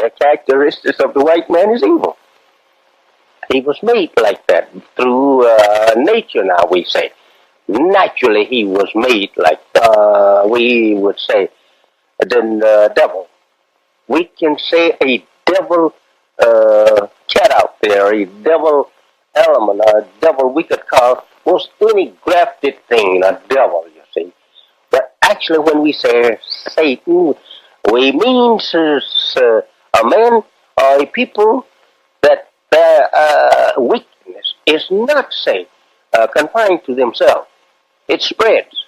The characteristics of the white man is evil. He was made like that through nature, now we say. Naturally, he was made like, we would say, the devil. We can say a devil cat out there, a devil element, a devil we could call most any grafted thing a devil, you see. But actually, when we say Satan, we mean a man or a people that their wickedness is not, say, confined to themselves. It spreads,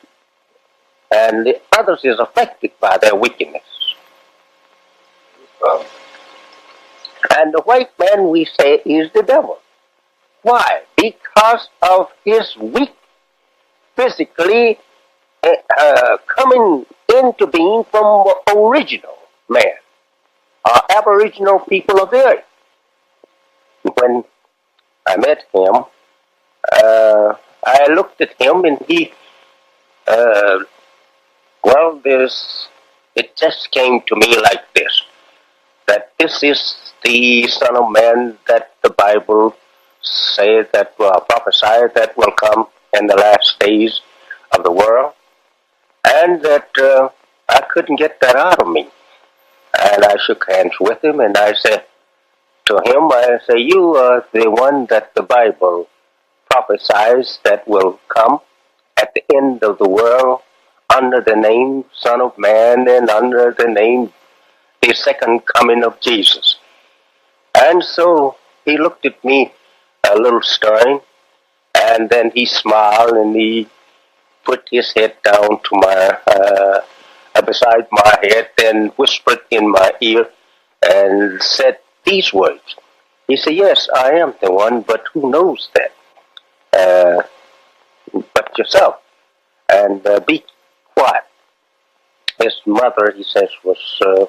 and the others is affected by their wickedness. And the white man, we say, is the devil. Why? Because of his weak, physically coming into being from original man, aboriginal people of the earth. When I met him, I looked at him, and he, it just came to me like this, that this is the Son of Man that the Bible says, that prophesied that will come in the last days of the world, and that I couldn't get that out of me. And I shook hands with him, and I said to him, I say, you are the one that the Bible prophesies that will come at the end of the world under the name Son of Man and under the name the second coming of Jesus. And so he looked at me a little stern, and then he smiled, and he put his head down to my beside my head and whispered in my ear and said these words. He said, yes, I am the one, but who knows that? But yourself. And be quiet. His mother, he says, was a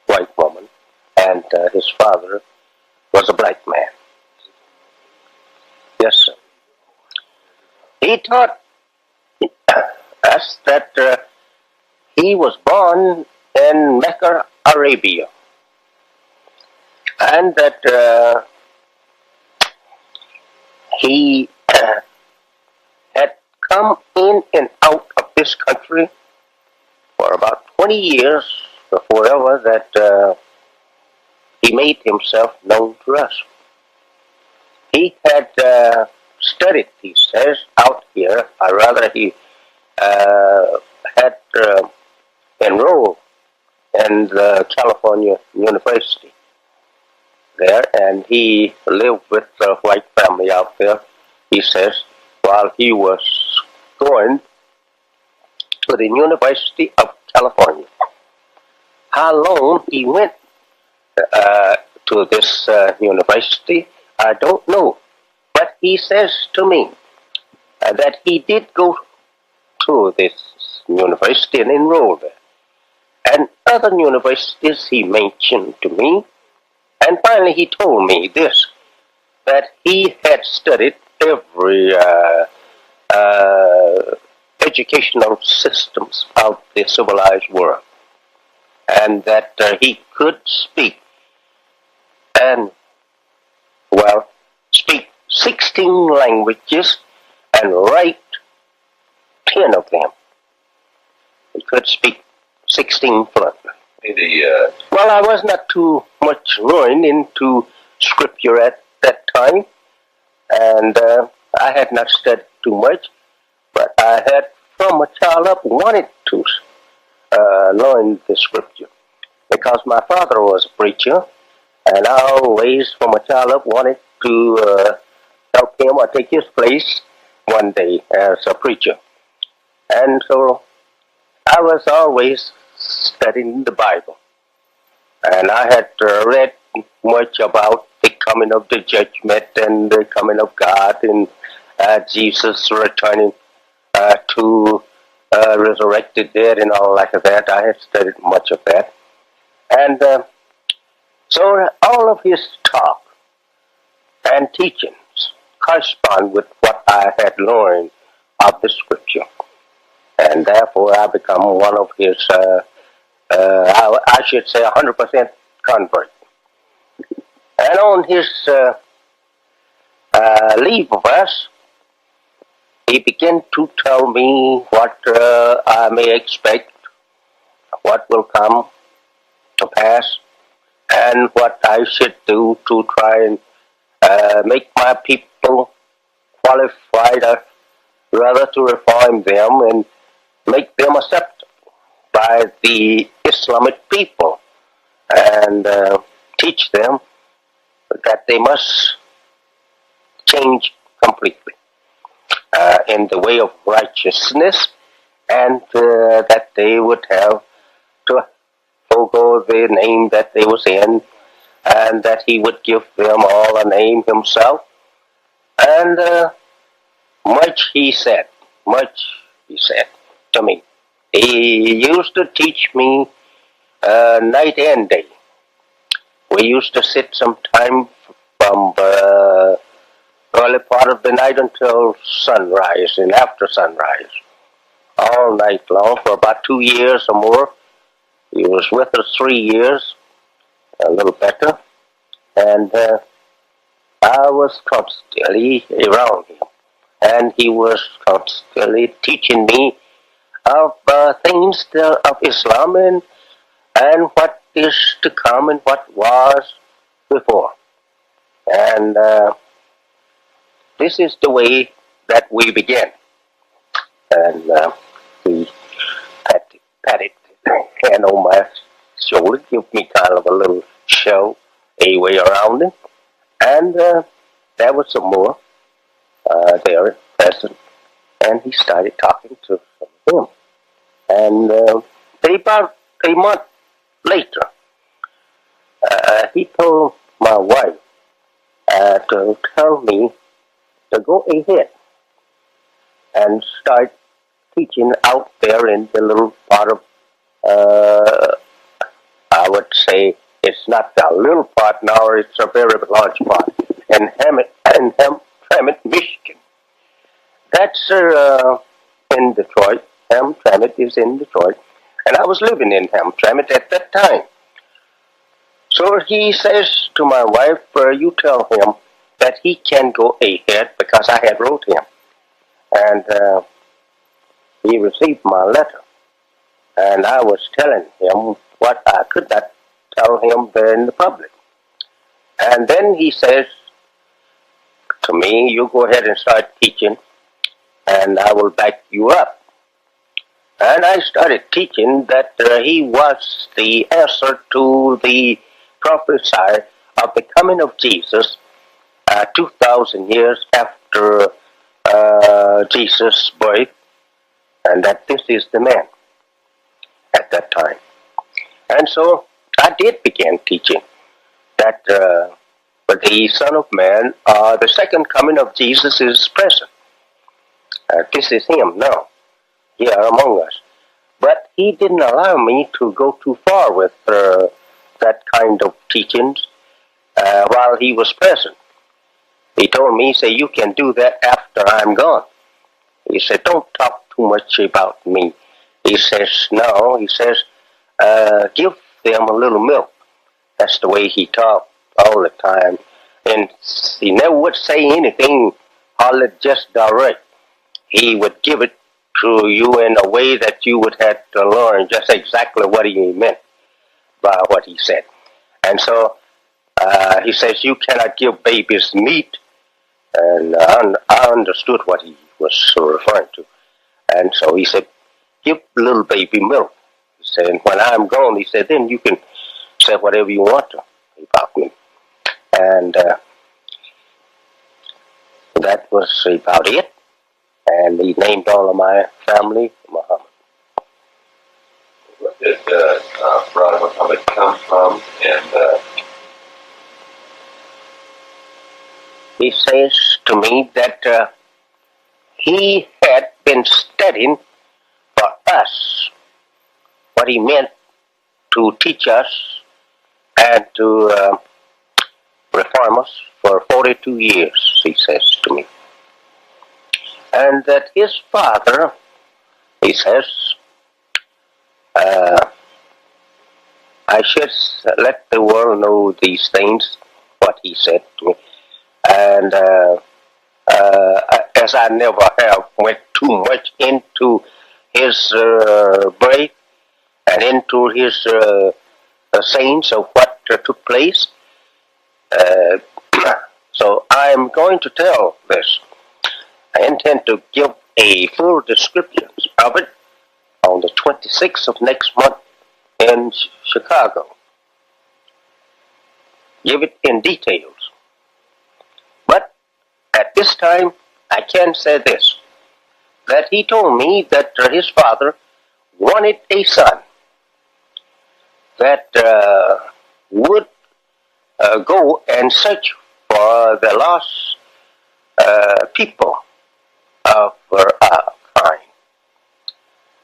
white woman, and his father was a black man. Yes, sir. He taught us that he was born in Mecca, Arabia, and that he had come in and out of this country for about 20 years before ever that he made himself known to us. He had studied, he says, out here, or rather he had enrolled in the California University there, and he lived with a white family out there, he says, while he was going to the University of California. How long he went to this university, I don't know. But he says to me that he did go to this university and enroll there. And other universities he mentioned to me. And finally he told me this, that he had studied every educational systems of the civilized world. And that he could speak and, speak 16 languages and write 10 of them. He could speak 16 fluently. Well, I was not too much learned into scripture at that time, and I had not studied too much, but I had from a child up wanted to learn the scripture, because my father was a preacher, and I always from a child up wanted to help him or take his place one day as a preacher. And so I was always studying the Bible. And I had read much about the coming of the judgment and the coming of God and Jesus returning to resurrected dead and all like that. I had studied much of that. And so all of his talk and teachings correspond with what I had learned of the scripture. And therefore I become one of his, I should say 100% convert. And on his leave of us, he began to tell me what I may expect, what will come to pass, and what I should do to try and make my people qualified, rather to reform them and make them accepted by the Islamic people, and teach them that they must change completely in the way of righteousness, and that they would have to forego the name that they was in, and that he would give them all a name himself. And much he said to me. He used to teach me night and day. We used to sit sometime from early part of the night until sunrise and after sunrise, all night long for about 2 years or more. He was with us 3 years, a little better, and I was constantly around him, and he was constantly teaching me of things of Islam, and what is to come and what was before. And this is the way that we began. And he patted hand on my shoulder, give me kind of a little show, a way around him. And there was some more there present. And he started talking to some of them. And about a month later, he told my wife to tell me to go ahead and start teaching out there in the little part of, I would say, it's not a little part now, it's a very large part, in Hamtramck, Michigan. That's in Detroit. Hamtramck is in Detroit. And I was living in Hamtramck at that time. So he says to my wife, you tell him that he can go ahead, because I had wrote him. And he received my letter. And I was telling him what I could not tell him there in the public. And then he says to me, you go ahead and start teaching, and I will back you up. And I started teaching that he was the answer to the prophecy of the coming of Jesus 2,000 years after Jesus' birth, and that this is the man at that time. And so I did begin teaching that the Son of Man, the second coming of Jesus is present. This is him now, here among us. But he didn't allow me to go too far with that kind of teachings while he was present. He told me, he said, you can do that after I'm gone. He said, don't talk too much about me. He says, no, he says, give them a little milk. That's the way he talked all the time. And he never would say anything, hardly just direct. He would give it to you in a way that you would have to learn just exactly what he meant by what he said. And so he says, you cannot give babies meat. And I understood what he was referring to. And so he said, give little baby milk. He said, and when I'm gone, he said, then you can say whatever you want to about me. And that was about it. And he named all of my family Muhammad. Where did Brother Muhammad come from? And he says to me that he had been studying for us what he meant to teach us and to reform us for 42 years, he says to me. And that his father, he says, I should let the world know these things what he said to me. And as I never have went too much into his birth and into his sayings of what took place, so I am going to tell this. I intend to give a full description of it on the 26th of next month in Chicago. Give it in details. But at this time, I can say this, that he told me that his father wanted a son that would go and search for the lost people of our kind.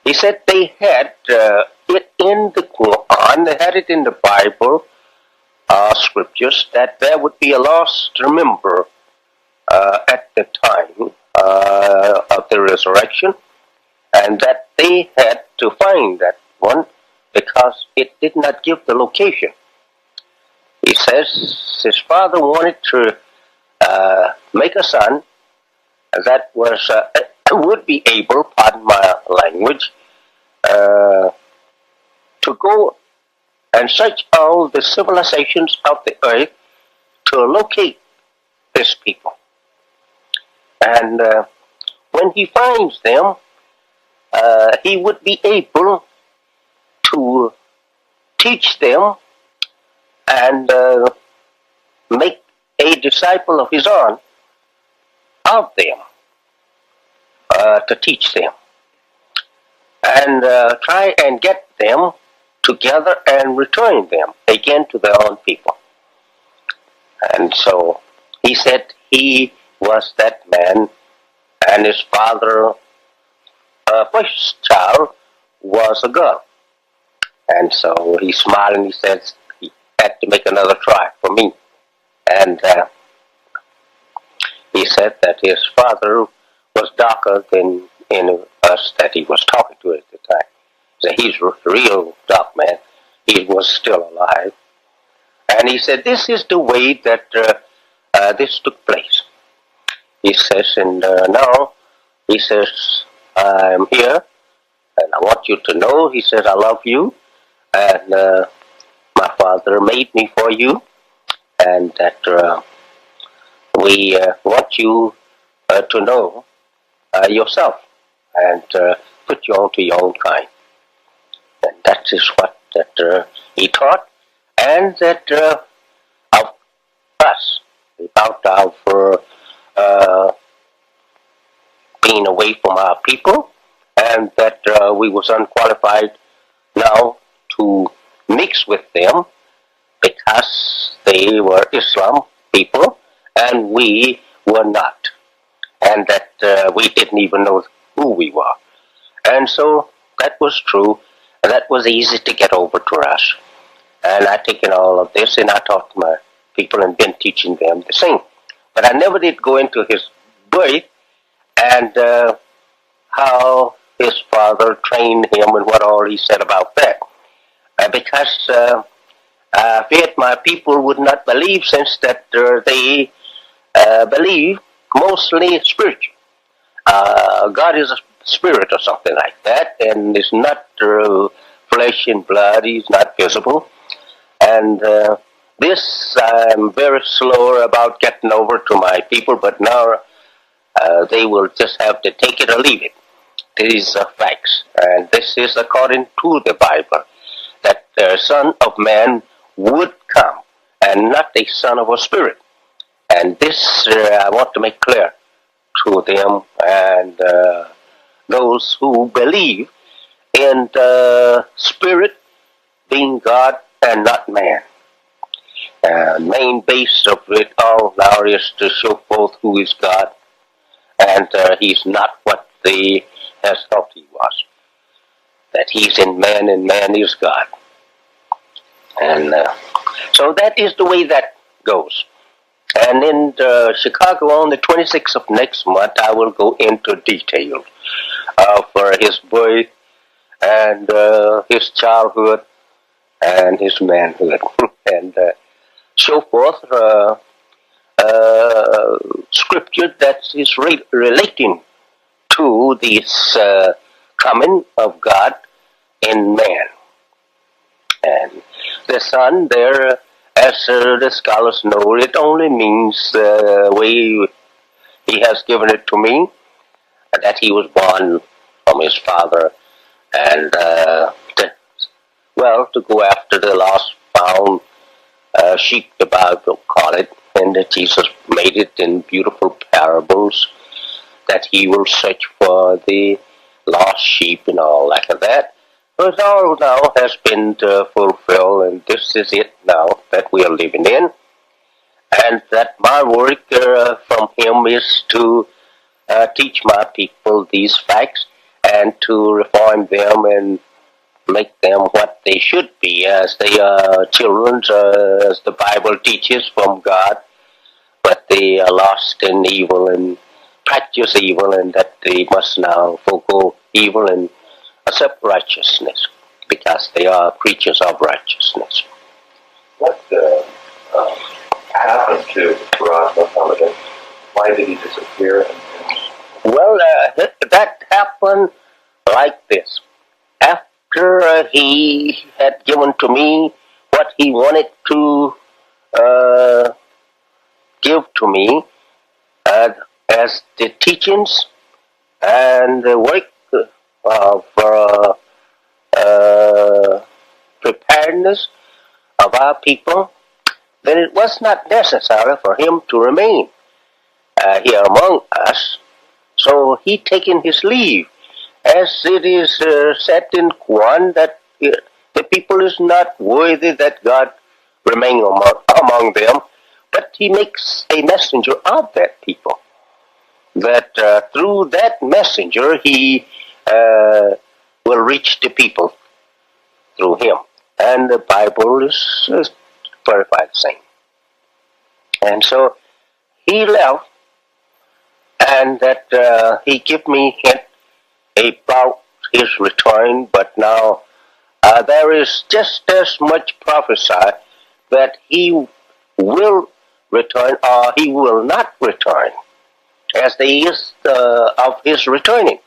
He said they had it in the Quran, they had it in the Bible, scriptures, that there would be a lost remember at the time of the resurrection, and that they had to find that one because it did not give the location. He says his father wanted to make a son that was would be able, pardon my language, to go and search all the civilizations of the earth to locate this people. And when he finds them, he would be able to teach them and make a disciple of his own of them, to teach them and try and get them together and return them again to their own people. And so he said he was that man, and his father, first child, was a girl. And so he smiled and he said he had to make another try for me. And he said that his father was darker than any of us that he was talking to at the time. So he's a real dark man. He was still alive. And he said, this is the way that this took place. He says, and now, he says, I'm here, and I want you to know, he says, I love you, and my father made me for you, and that we want you to know yourself, and put you on to your own kind. And that is what that he taught, and that of us, about our being away from our people, and that we was unqualified now to mix with them because they were Islam people and we were not, and that we didn't even know who we were. And so that was true, and that was easy to get over to us. And I taken all of this and I taught my people and been teaching them the same. But I never did go into his birth and how his father trained him and what all he said about that. Because I feared my people would not believe, since that they believe mostly spiritual. God is a spirit or something like that, and it's not flesh and blood. He's not visible. And this I'm very slow about getting over to my people, but now they will just have to take it or leave it. These are facts, and this is according to the Bible, that the Son of Man would come, and not the Son of a Spirit. And this I want to make clear to them and those who believe in the Spirit being God and not man. Main base of it all now is to show forth who is God, and he's not what they has thought he was. That he's in man and man is God. And so that is the way that goes. And in Chicago on the 26th of next month, I will go into detail for his birth and his childhood and his manhood, and show forth scripture that is relating to this coming of God in man. And the Son there, as the scholars know, it only means the way He has given it to me, that He was born from His Father, and to go after the lost found sheep, the Bible call it, and that Jesus made it in beautiful parables, that He will search for the lost sheep and all like that. But all now has been fulfilled, and this is it now that we are living in. And that my work from Him is to teach my people these facts and to reform them and make them what they should be, as they are children, as the Bible teaches from God, but they are lost in evil and practice evil, and that they must now forego evil and accept righteousness, because they are creatures of righteousness. What happened to Muhammad? Why did he disappear? Well, that happened like this. After he had given to me what he wanted to give to me as the teachings and the work of preparedness of our people, then it was not necessary for him to remain here among us. So he taken his leave, as it is said in Quran that the people is not worthy that God remain among them, but He makes a messenger of that people, that through that messenger He will reach the people through him. And the Bible is verified the same. And so he left, and that he gave me hint about his return, but now there is just as much prophesied that he will return or he will not return, as there is of his returning.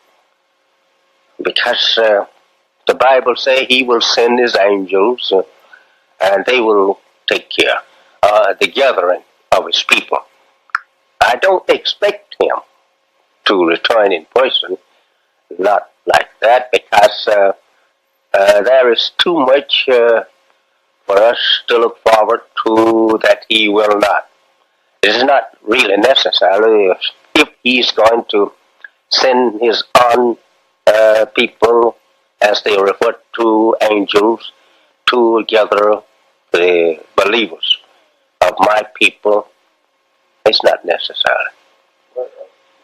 Because the Bible says he will send his angels and they will take care of the gathering of his people. I don't expect him to return in person, not like that, because there is too much for us to look forward to that he will not. It is not really necessary if he's going to send his own people, as they refer to angels, to gather the believers of my people. It's not necessary.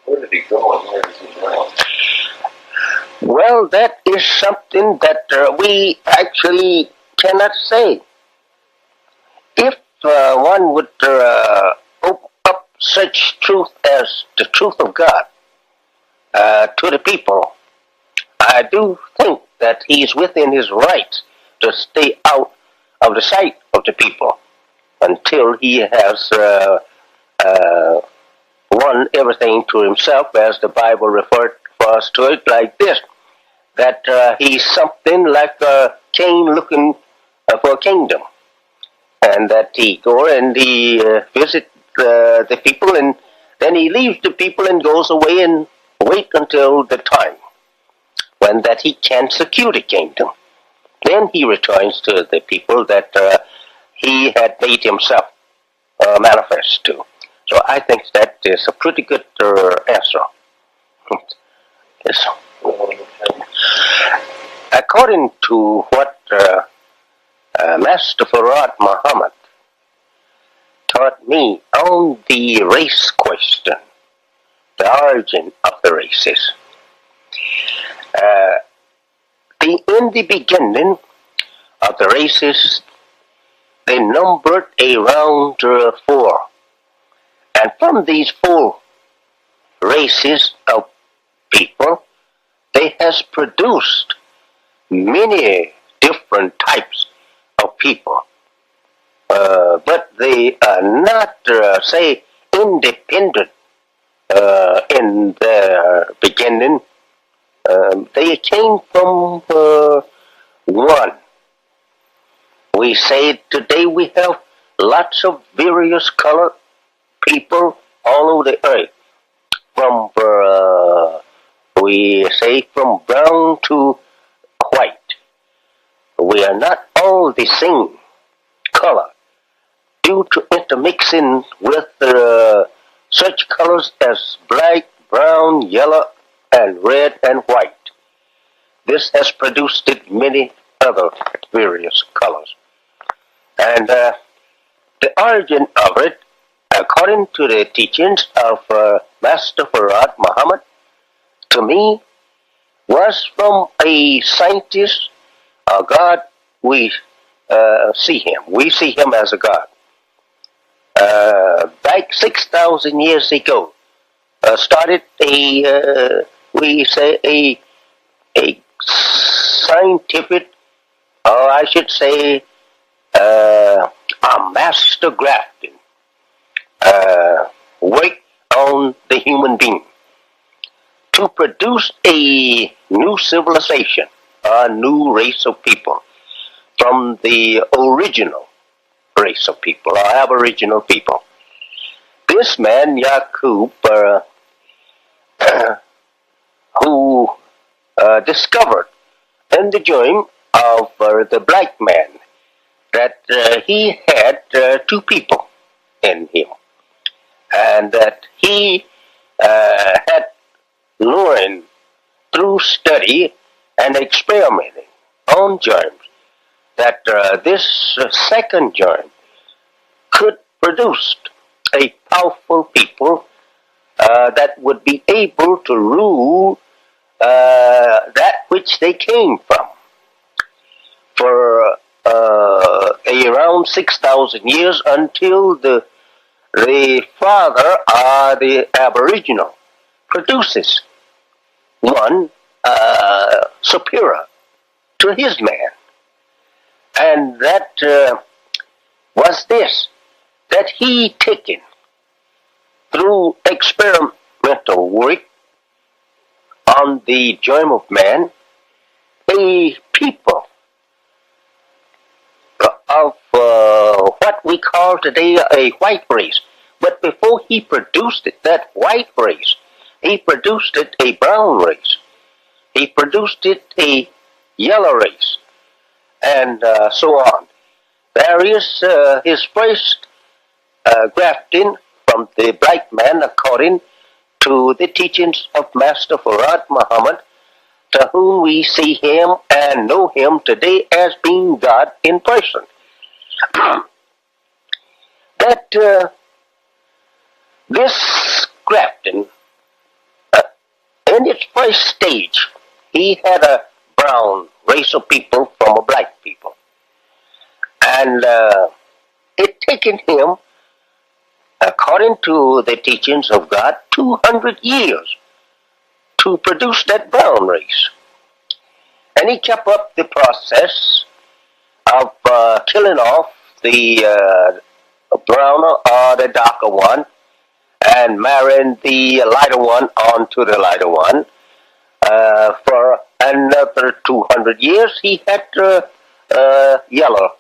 Where did he go and where is he now? Well, that is something that we actually cannot say. If one would open up such truth as the truth of God to the people, I do think that he's within his rights to stay out of the sight of the people until he has won everything to himself, as the Bible referred for us to it like this, that he's something like a king looking for a kingdom, and that he go and he visit the people, and then he leaves the people and goes away and wait until the time when that he can secure the kingdom. Then he returns to the people that he had made himself manifest to. So I think that is a pretty good answer. Yes. According to what Master Muhammad taught me on the race question, the origin of the races, in the beginning of the races, they numbered around 4. And from these 4 races of people, they has produced many different types of people. But they are not, say, independent in their beginning. They came from one. We say today we have lots of various colored people all over the earth. From, we say, from brown to white. We are not all the same color due to intermixing with such colors as black, brown, yellow, and red and white. This has produced many other various colors. And the origin of it, according to the teachings of Master Muhammad, to me, was from a scientist, a God. We see him. We see him as a God. Back 6,000 years ago, started we say a scientific, or I should say, a master grafting work on the human being to produce a new civilization, a new race of people from the original race of people, or aboriginal people. This man, Yaqub, who discovered in the dream of the black man that he had two people in him, and that he had learned through study and experimenting on germs that this second germ could produce a powerful people that would be able to rule that which they came from. For around 6,000 years until the father, the aboriginal, produces one superior to his man. And that was this, that he taken through experimental work on the germ of man, a people of what we call today a white race. But before he produced it, that white race, he produced it a brown race. He produced it a yellow race, and so on. There is his first grafting from the black man according to the teachings of Master Muhammad, to whom we see him and know him today as being God in person. That this grafting, in its first stage, he had a brown race of people from a black people. And it taken him, according to the teachings of God, 200 years to produce that brown race. And he kept up the process of killing off the browner or the darker one and marrying the lighter one onto the lighter one. For another 200 years, he had a yellow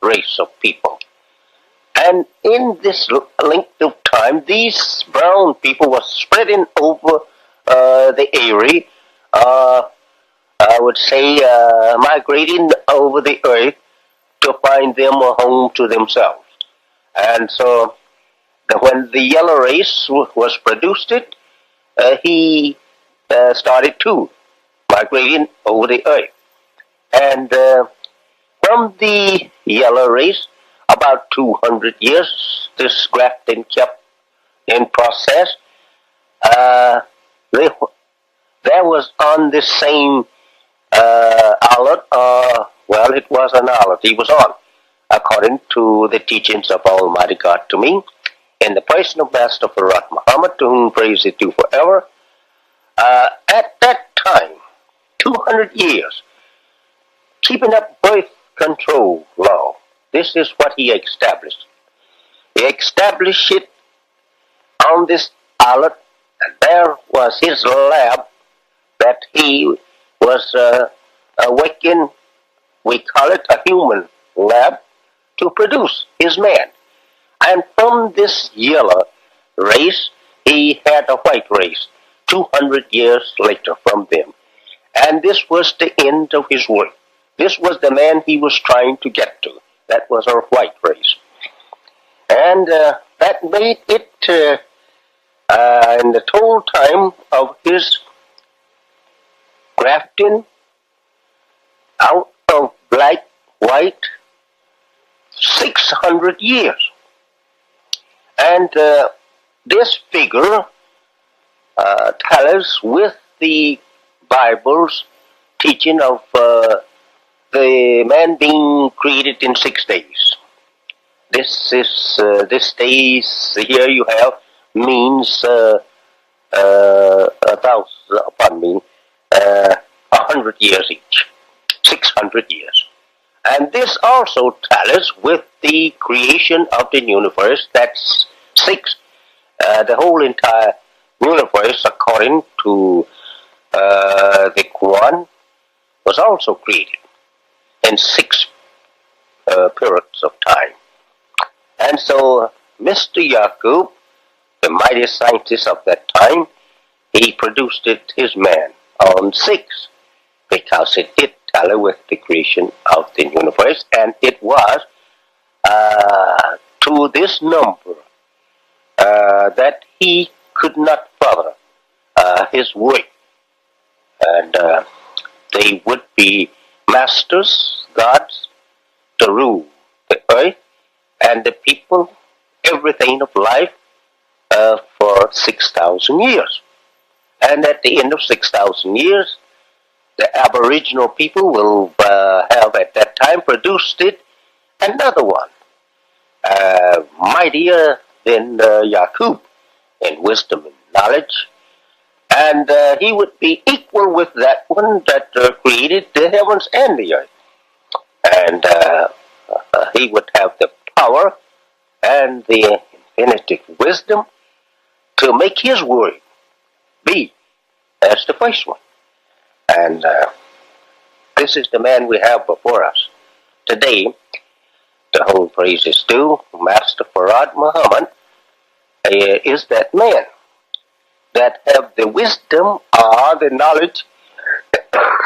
race of people. And in this length of time, these brown people were spreading over the area, I would say migrating over the earth to find them a home to themselves. And so when the yellow race was produced, he started too migrating over the earth. And from the yellow race, about 200 years, this grafting kept in process. There was on this same islet, well, it was an islet he was on, according to the teachings of Almighty God to me, in the person of Master Muhammad, to whom praise is due forever. At that time, 200 years, keeping up birth control law. This is what he established. He established it on this island, and there was his lab that he was working, we call it a human lab, to produce his man. And from this yellow race, he had a white race 200 years later from them. And this was the end of his work. This was the man he was trying to get to. That was our white race. And that made it, in the whole time of his grafting out of black, white, 600 years. And this figure tallies with the Bible's teaching of the man being created in 6 days. This days here you have means 100 years each, 600 years. And this also tallies with the creation of the universe. That's the whole entire universe, according to the Quran, was also created in 6 periods of time. And so Mr. Yaqub, the mighty scientist of that time, he produced it, his man, on 6, because it did tally with the creation of the universe, and it was to this number that he could not further his work. And they would be masters, gods, to rule the earth and the people, everything of life, for 6,000 years. And at the end of 6,000 years, the Aboriginal people will have at that time produced it another one, mightier than Yaqub in wisdom and knowledge. And he would be equal with that one that created the heavens and the earth. And he would have the power and the infinitive wisdom to make his word be as the first one. And this is the man we have before us. Today, the whole praise is due. Master Farad Muhammad is that man that have the wisdom or the knowledge,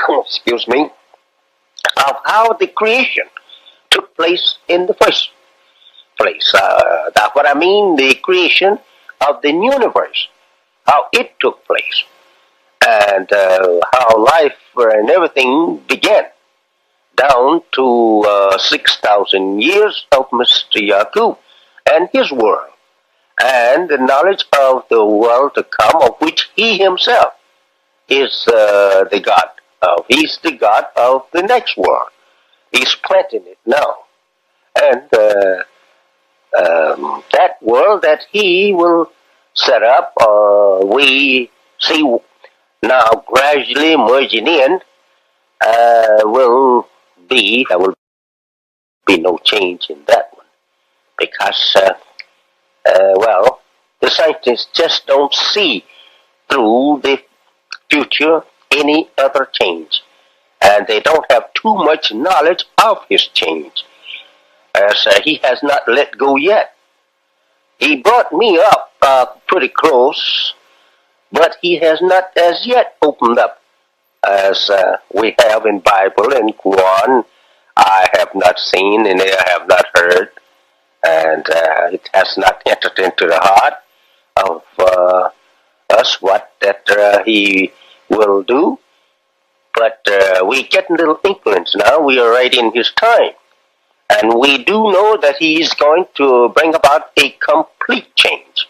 excuse me, of how the creation took place in the first place. That's what I mean, the creation of the universe, how it took place, and how life and everything began, down to 6,000 years of Mr. Yaqub and his world, and the knowledge of the world to come, of which he himself is the God of. He's the God of the next world. He's planting it now. And that world that he will set up, we see now gradually merging in, there will be no change in that one. Because, well, the scientists just don't see through the future any other change. And they don't have too much knowledge of his change, as he has not let go yet. He brought me up pretty close, but he has not as yet opened up as we have in Bible and Quran. I have not seen and I have not heard, and it has not entered into the heart of us what that he will do. But we get little inklings now. We are right in his time. And we do know that he is going to bring about a complete change.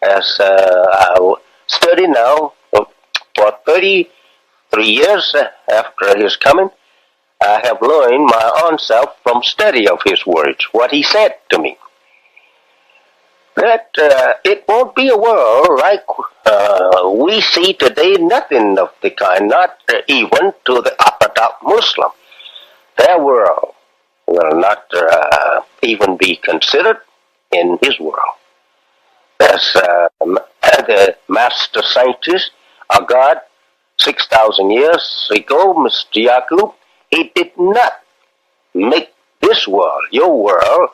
As I study now, for 33 years after his coming, I have learned my own self from study of his words, what he said to me. That it won't be a world like we see today, nothing of the kind, not even to the Orthodox Muslim. Their world will not even be considered, in his world. As the master scientist, our God, 6,000 years ago, Mr. Yakub, he did not make this world, your world,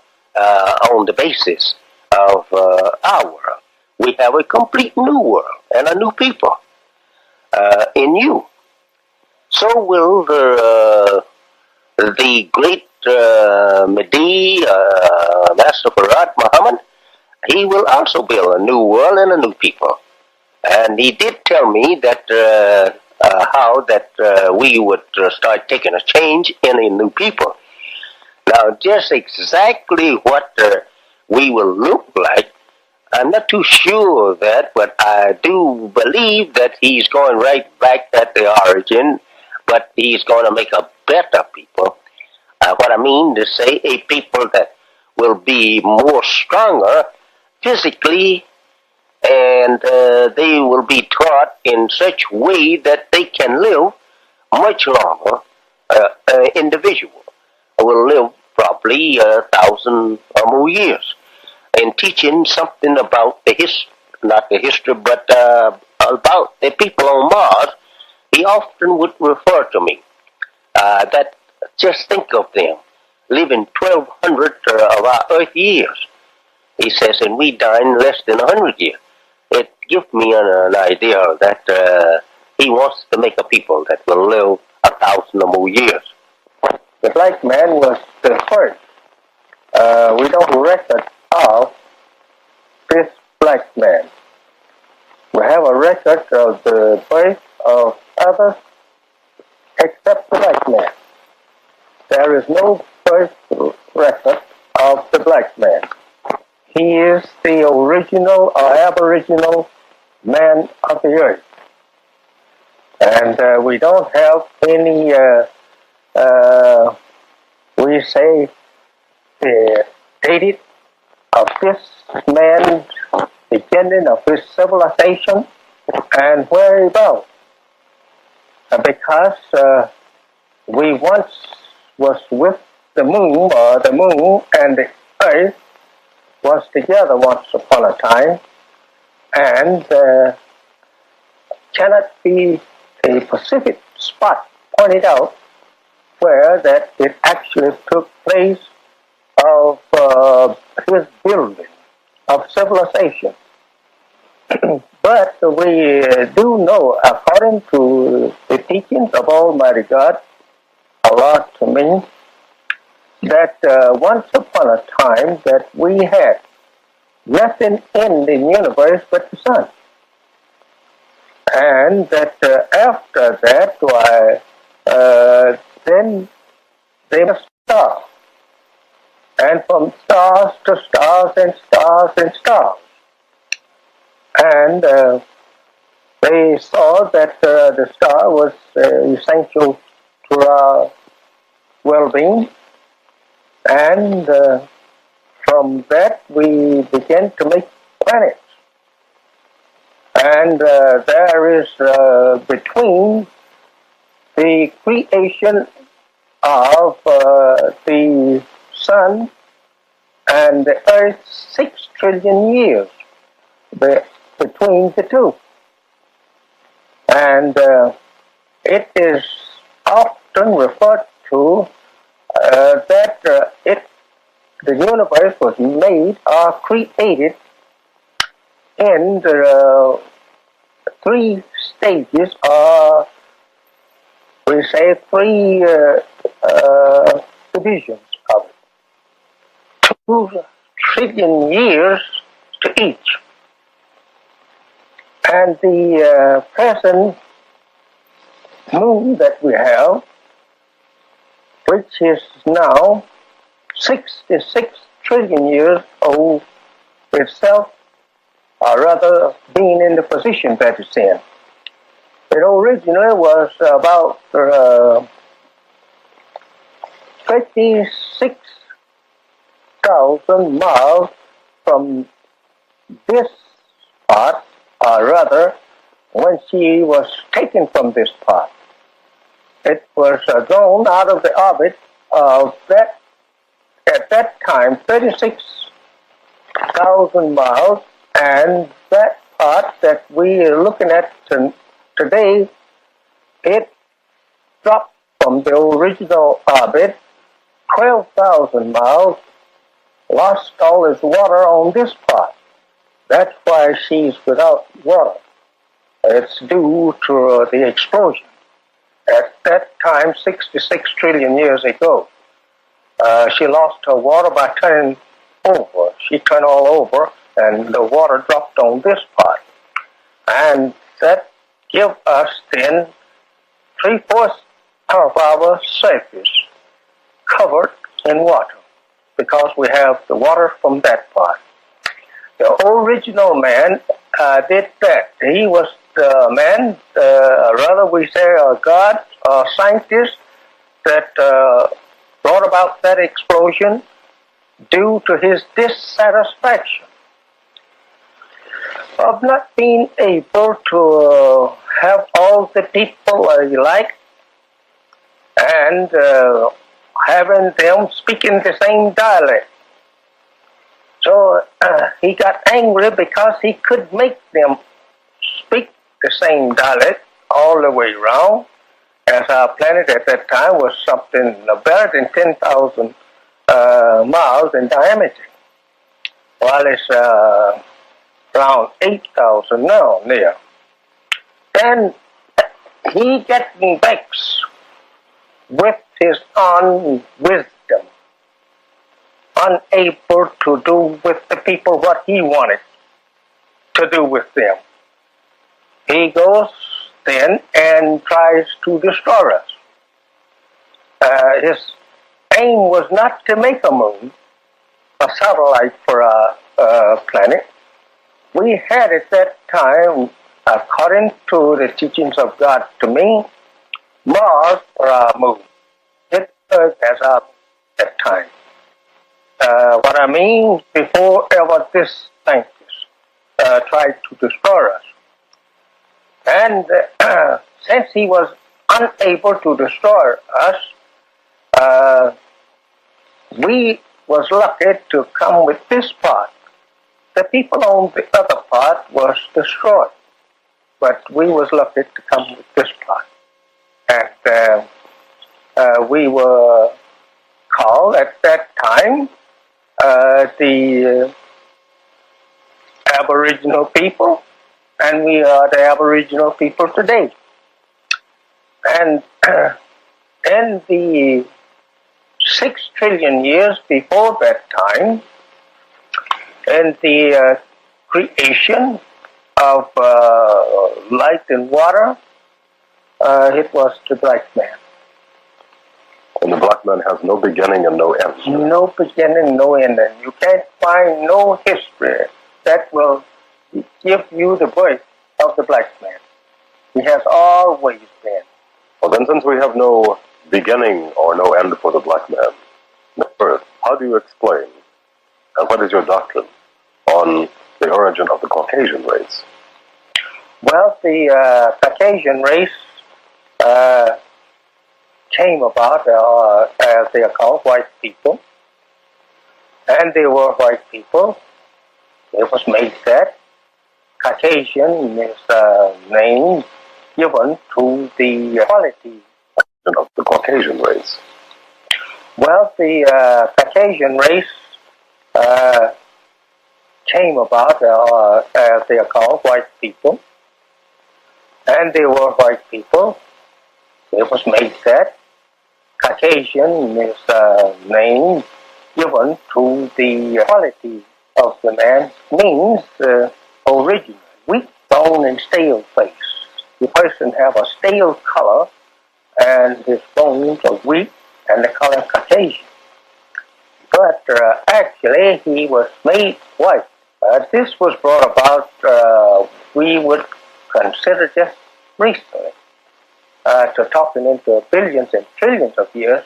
on the basis of our world. We have a complete new world and a new people in you. So will the great Mahdi, Master Farad Muhammad, he will also build a new world and a new people. And he did tell me that how that we would start taking a change in a new people. Now, just exactly what we will look like, I'm not too sure of that, but I do believe that he's going right back at the origin, but he's going to make a better people. What I mean to say, a people that will be more stronger physically, and they will be taught in such way that they can live much longer. Individual will live probably 1,000 or more years, and teaching something about the history, not the history, but about the people on Mars. He often would refer to me that just think of them living 1,200 of our Earth years. He says, and we die in less than 100 years. It gives me an idea that he wants to make a people that will live 1,000 or more years. The black man was the first. We don't record of this black man. We have a record of the birth of others except the black man. There is no birth record of the black man. He is the original or aboriginal man of the earth. And we don't have any, we say, dated of this man's beginning of his civilization and whereabouts. Because we once was with the moon, or the moon and the earth was together once upon a time, and cannot be a specific spot pointed out where that it actually took place of his building of civilization. But we do know, according to the teachings of Almighty God, Allah to me, that once upon a time that we had nothing in the universe but the sun. And that after that, then they were stars. And from stars to stars and stars and stars. And they saw that the star was essential to our well-being. And from that, we began to make planets. And there is between the creation of the sun and the earth 6 trillion years between the two. And it is often referred to that the universe was made or created in the 3 stages, or we say 3 divisions of it. 2 trillion years to each. And the present moon that we have, which is now 66 trillion years old itself, or rather being in the position that it's in. It originally was about 36,000 miles from this part, or rather, when she was taken from this part. It was thrown out of the orbit of that, at that time, 36 6,000 miles, and that part that we are looking at today, it dropped from the original orbit 12,000 miles, lost all its water on this part. That's why she's without water. It's due to the explosion. At that time, 66 trillion years ago, she lost her water by turning over. She turned all over, and the water dropped on this part. And that give us then 3/4 of our surface covered in water, because we have the water from that part. The original man did that. He was the man, rather we say a god, a scientist, that brought about that explosion due to his dissatisfaction of not being able to have all the people he liked and having them speaking the same dialect. So he got angry because he could make them speak the same dialect all the way around, as our planet at that time was something better than 10,000 miles in diameter, while it's around 8,000 now near. And he getting vexed with his own wisdom, unable to do with the people what he wanted to do with them. He goes then and tries to destroy us. His aim was not to make a moon, a satellite for our planet. We had at that time, according to the teachings of God to me, Mars for our moon. It Earth as our at that time. What I mean, before ever this scientist tried to destroy us. And since he was unable to destroy us, we was lucky to come with this part. The people on the other part was destroyed, but we was lucky to come with this part. And we were called at that time the Aboriginal people, and we are the Aboriginal people today. And in the 6 trillion years before that time, in the creation of light and water, it was the black man. And the black man has no beginning and no end. No beginning, no end. And you can't find no history that will give you the birth of the black man. He has always been. Well, then, since we have no beginning or no end for the black man, the birth, how do you explain, and what is your doctrine on the origin of the Caucasian race? Well, the Caucasian race came about, as they are called, white people. And they were white people. It was made that Caucasian is a name given to the quality of the Caucasian race. Well, the Caucasian race came about, as they are called, white people. And they were white people. It was made that Caucasian is a name given to the quality of the man, means original, weak bone and stale face. The person have a stale color, and his bones are weak, and the color Caucasian. But actually, he was made white. This was brought about, we would consider just recently. To talking into billions and trillions of years,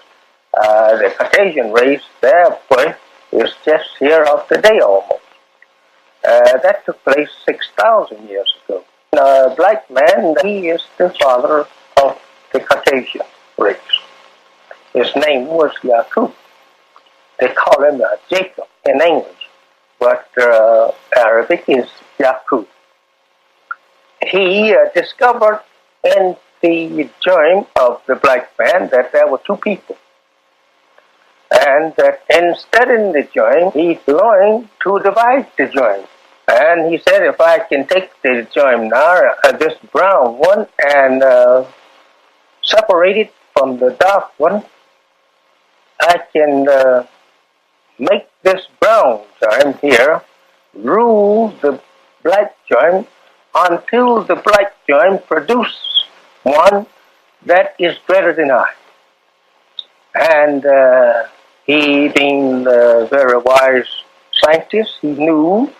the Caucasian race, their birth is just here of the day almost. That took place 6,000 years ago. The black man, he is the father of the Caucasian race. His name was Yakub. They call him Jacob in English. but Arabic is Yaqub. He discovered in the joint of the black man that there were two people. And that instead in the joint, he's going to divide the joint. And he said, if I can take the joint now, this brown one, and separate it from the dark one, I can make this brown joint here rule the black joint until the black joint produces one that is greater than I. And he, being a very wise scientist, he knew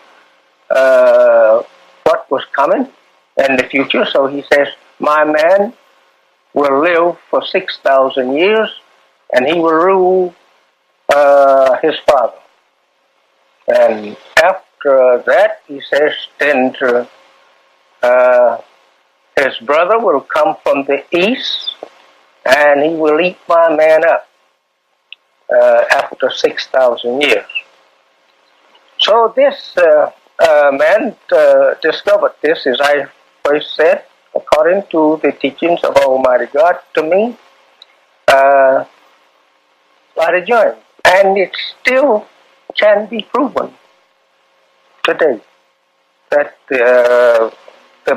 what was coming in the future. So he says, my man will live for 6,000 years, and he will rule his father. And after that, he says, then his brother will come from the east, and he will eat my man up after 6,000 years. So this man discovered this, as I first said, according to the teachings of Almighty God to me, by the joint. And it still can be proven today that the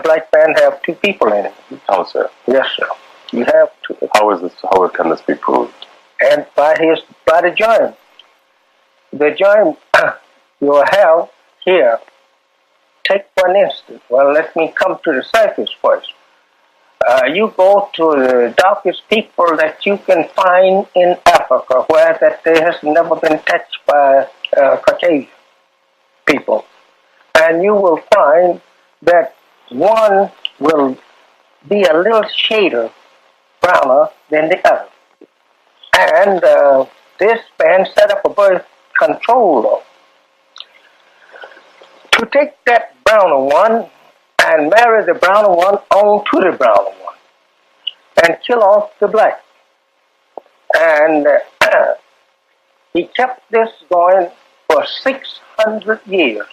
black man have two people in it. How, sir? Yes, sir. You have to. How can this be proved? And by the joint. The joint you have here. Take one instance. Well, let me come to the surface first. You go to the darkest people that you can find in Africa, where that they has never been touched by Caucasian people, and you will find that one will be a little shader browner than the other. And this man set up a birth control law to take that browner one and marry the browner one on to the browner one and kill off the black. And he kept this going for 600 years.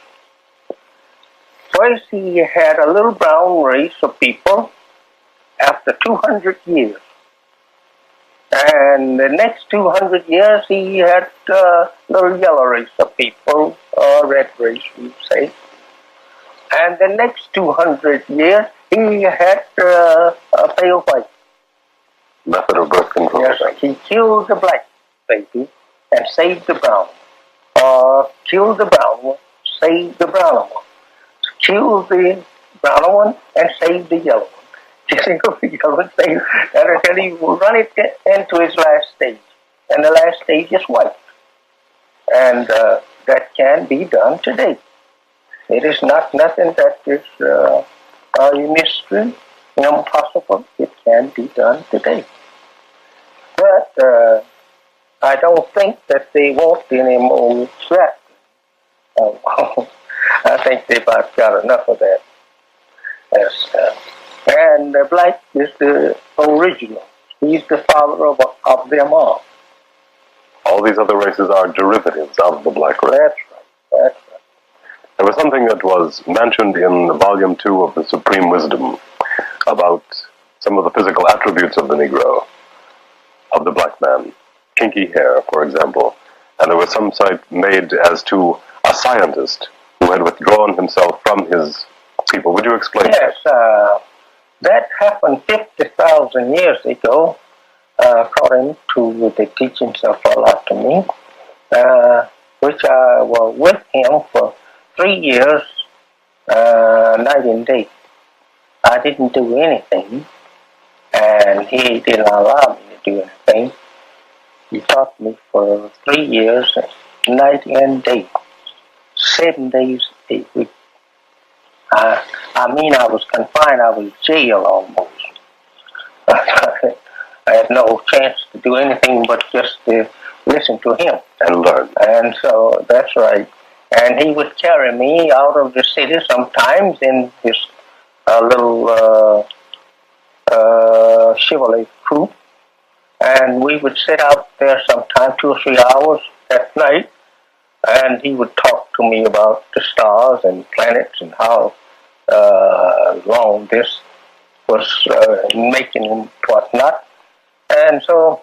First, he had a little brown race of people after 200 years. And the next 200 years, he had a little yellow race of people, or red race, we say. And the next 200 years, he had a pale white. Method of birth control. Yes, he killed the black baby and saved the brown one. Or killed the brown one, saved the brown one. Killed the brown one and saved the yellow one. Until he will run it into his last stage. And the last stage is white. And that can be done today. It is not nothing that is a mystery, impossible. It can be done today. But I don't think that they want any more threat. I think they've about got enough of that. Yes, and the black is the original. He's the father of them all. All these other races are derivatives of the black race. That's right. That's right. There was something that was mentioned in Volume 2 of the Supreme Wisdom about some of the physical attributes of the Negro, of the black man. Kinky hair, for example. And there was some cite made as to a scientist who had withdrawn himself from his people. Would you explain that? Yes, that happened 50,000 years ago, according to the teachings of Allah to me, which I was with him for 3 years, night and day. I didn't do anything, and he didn't allow me to do anything. He taught me for 3 years, night and day, 7 days a week. I was confined. I was in jail almost. I had no chance to do anything but just to listen to him. And learn. And so, that's right. And he would carry me out of the city sometimes in his little Chevrolet coupe. And we would sit out there sometime 2 or 3 hours at night and he would talk to me about the stars and planets and how long this was making and whatnot. And so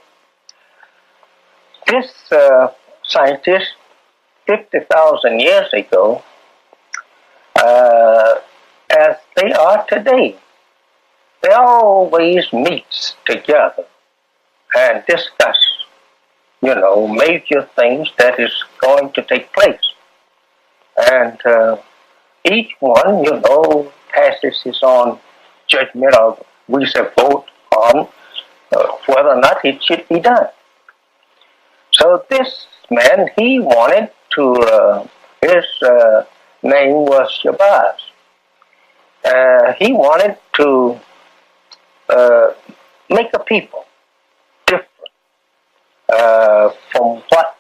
this scientist, 50,000 years ago, as they are today, they always meet together and discuss, major things that is going to take place. And each one, passes his own judgment of, we should vote on whether or not it should be done. So this man, he wanted to, his name was Shabazz. He wanted to make a people different from what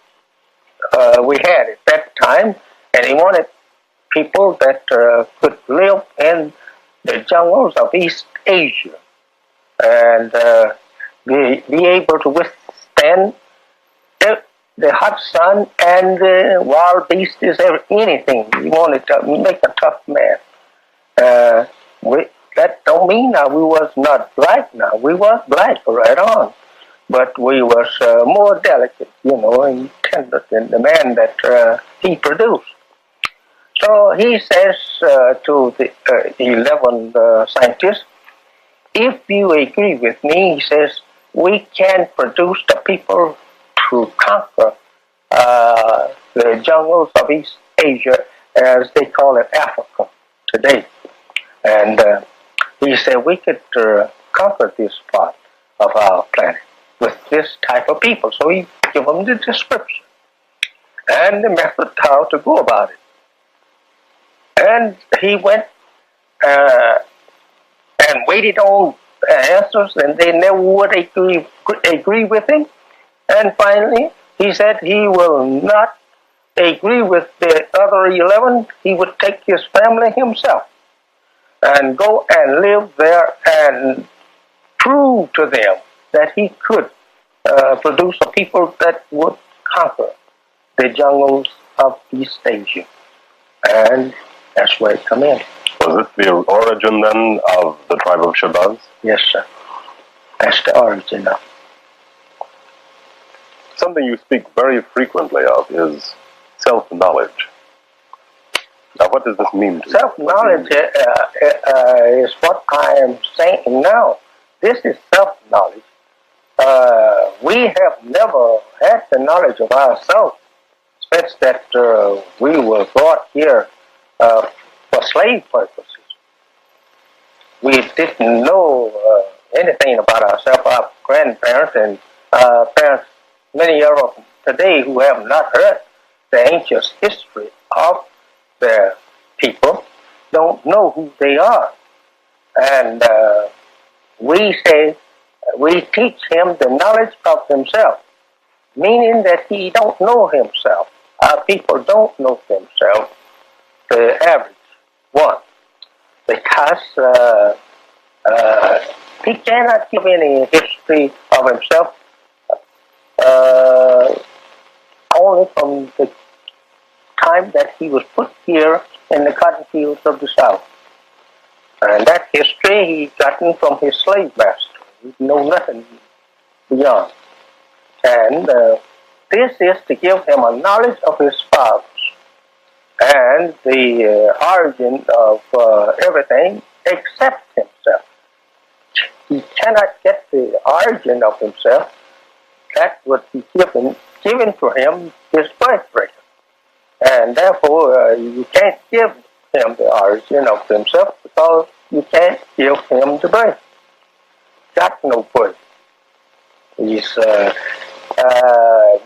we had at that time, and he wanted people that could live in the jungles of East Asia and be able to withstand the hot sun and the wild beasts, anything. He wanted to make a tough man. That don't mean that we was not black now. We was black right on. But we was more delicate, and tender than the man that he produced. So he says to the 11 scientists, if you agree with me, he says, we can produce the people to conquer the jungles of East Asia, as they call it Africa today. And he said we could conquer this part of our planet with this type of people. So he gave them the description and the method how to go about it. And he went and waited on answers, and they never would agree with him. And finally, he said he will not agree with the other 11. He would take his family himself and go and live there and prove to them that he could produce a people that would conquer the jungles of East Asia. And that's where it come in. Was this the origin then of the tribe of Shabazz? Yes, sir. That's the origin of. Something you speak very frequently of is self-knowledge. Now, what does this mean to you? Self-knowledge is what I am saying now. This is self-knowledge. We have never had the knowledge of ourselves since that we were brought here for slave purposes. We didn't know anything about ourselves. Our grandparents and parents, many of them today who have not heard the ancient history of their people, don't know who they are. And we say, we teach him the knowledge of himself, meaning that he don't know himself. Our people don't know themselves, the average one, because he cannot give any history of himself only from the time that he was put here in the cotton fields of the South. And that history he gotten from his slave master. He know nothing beyond. And this is to give him a knowledge of his fathers and the origin of everything except himself. He cannot get the origin of himself. That would be given to him his birthright. And therefore, you can't give him the origin of himself because you can't give him the birth. Got no birth. He's,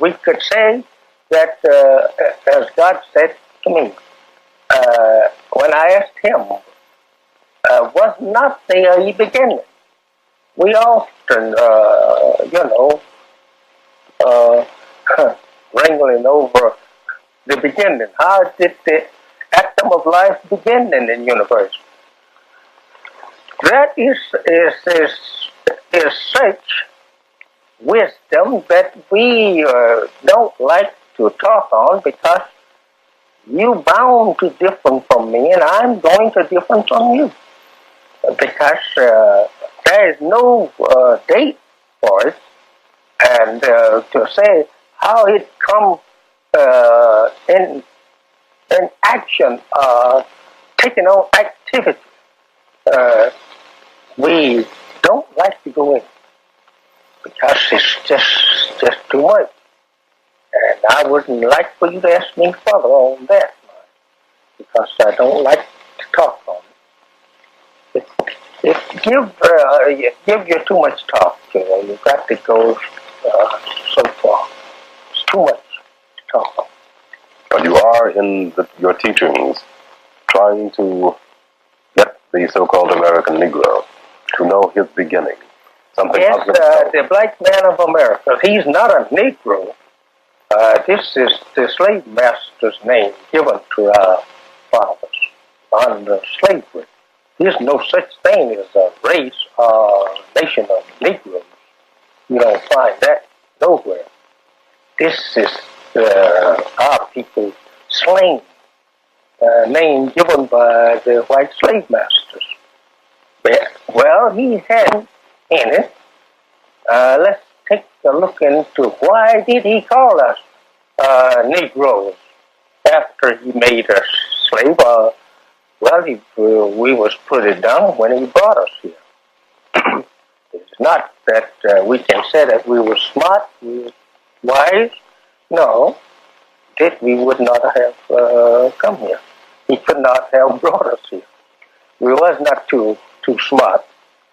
we could say that, as God said to me, when I asked him, was not there a beginning? We often, wrangling over the beginning. How did the atom of life begin in the universe? That is such wisdom that we don't like to talk on because you bound to differ from me, and I'm going to differ from you. Because there is no date for it, and to say how it comes in action, taking on activity, we don't like to go in because it's just too much, and I wouldn't like for you to ask me further on that because I don't like to talk on it. Give you too much talk. You've got to go so far. It's too much to talk on. But you are in your teachings trying to get the so-called American Negro to know his beginning. Something yes, the black man of America. He's not a Negro. This is the slave master's name given to our fathers under slavery. There's no such thing as a race or nation of Negroes. You don't find that nowhere. This is our people's slang name given by the white slave masters. Well, he had in it. Let's take a look into why did he call us Negroes after he made us slave. Well, we was put it down when he brought us here. It's not that we can say that we were smart, we were wise. No, we would not have come here. He could not have brought us here. We was not too smart.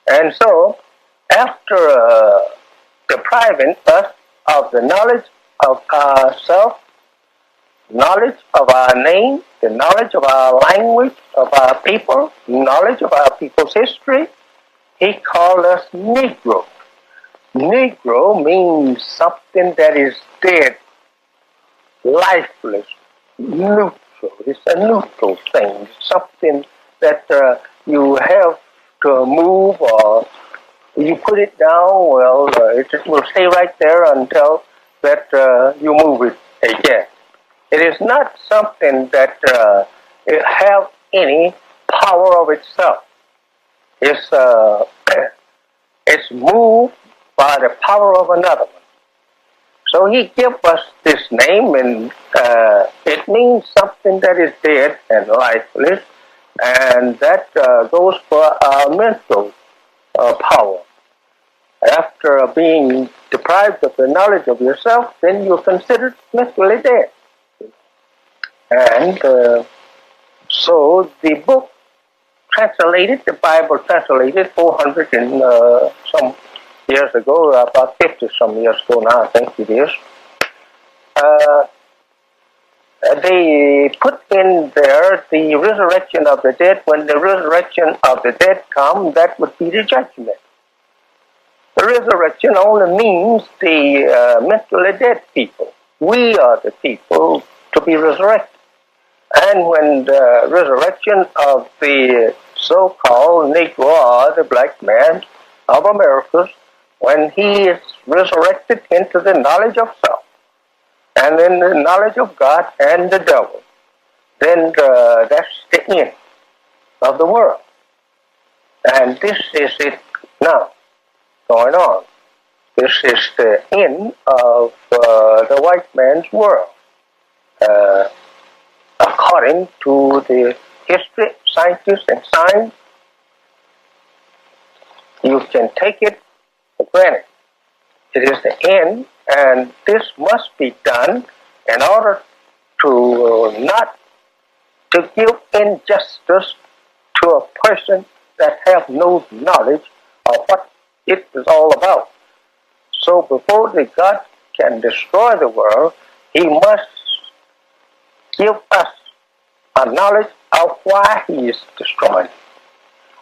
And so, after depriving us of the knowledge of ourselves, knowledge of our name, the knowledge of our language, of our people, knowledge of our people's history, he called us Negro. Negro means something that is dead, lifeless, neutral. It's a neutral thing. It's something that you have to move or you put it down, well, it will stay right there until that you move it again. It is not something that it have any power of itself. It's moved by the power of another one. So he gave us this name, and it means something that is dead and lifeless, and that goes for our mental power. After being deprived of the knowledge of yourself, then you're considered mentally dead. And so the book translated, the Bible translated 400 and some years ago, about 50 some years ago now, I think it is. They put in there the resurrection of the dead. When the resurrection of the dead comes, that would be the judgment. The resurrection only means the mentally dead people. We are the people to be resurrected. And when the resurrection of the so-called Negro or the black man of America, when he is resurrected into the knowledge of self, and in the knowledge of God and the devil, then that's the end of the world. And this is it now going on. This is the end of the white man's world. According to the history, scientists, and science, you can take it for granted. It is the end, and this must be done in order to not to give injustice to a person that have no knowledge of what it is all about. So before the God can destroy the world, he must give us a knowledge of why he is destroying.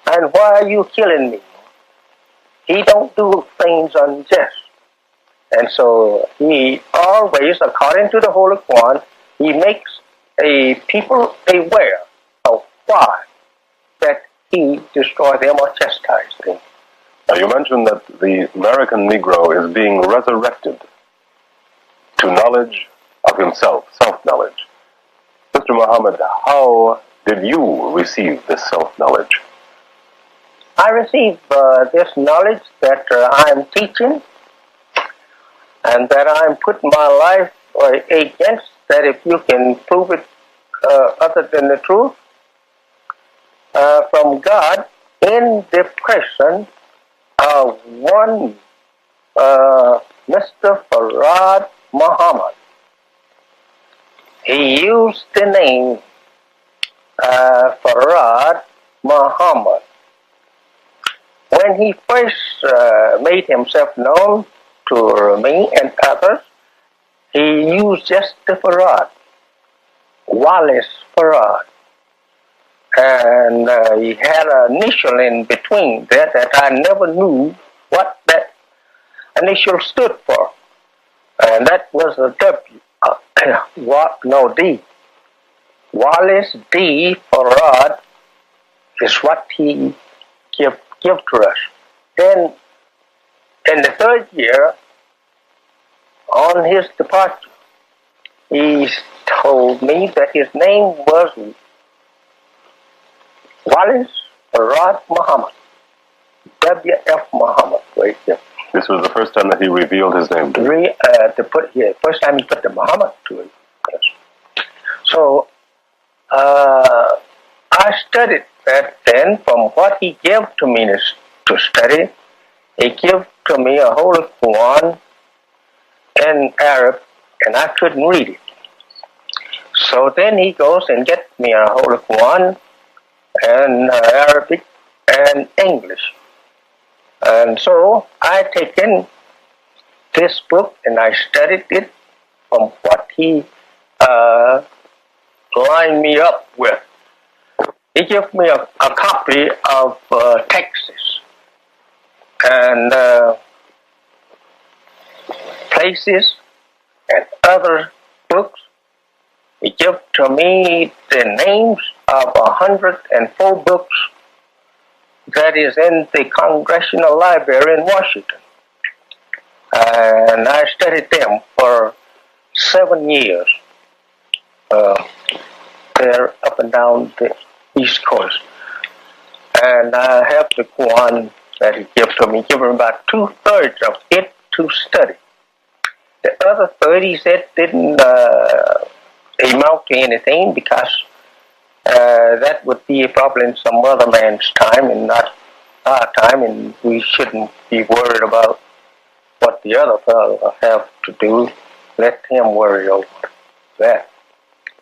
And why are you killing me? He don't do things unjust. And so he always, according to the Holy Quran, he makes a people aware of why that he destroy them or chastise them. Now you mentioned that the American Negro is being resurrected to knowledge of himself, self-knowledge. This Mr. Muhammad, how did you receive this self-knowledge? I received this knowledge that I am teaching and that I am putting my life against, that if you can prove it other than the truth, from God in the person of one Mr. Muhammad. He used the name Farad Muhammad. When he first made himself known to me and others, he used just the Farad, Wallace Farad. And he had an initial in between there that I never knew what that initial stood for. And that was a W. D. Wallace D. Farad is what he give to us. Then, in the third year, on his departure, he told me that his name was Wallace Farad Muhammad. W.F. Muhammad, right there. This was the first time that he revealed his name to you? First time he put the Muhammad to it. Yes. So, I studied that then from what he gave to me to study. He gave to me a Holy Quran in Arab, and I couldn't read it. So then he goes and gets me a Holy Quran in Arabic and English. And so I taken this book and I studied it from what he lined me up with. He gave me a copy of Texas and Places and other books. He gave to me the names of 104 books that is in the Congressional Library in Washington. And I studied them for 7 years. They're up and down the East Coast. And I have the Quran that he gave to me, given about 2/3 of it to study. The other third, he said, didn't amount to anything because that would be probably in some other man's time and not our time, and we shouldn't be worried about what the other fellow have to do. Let him worry over that.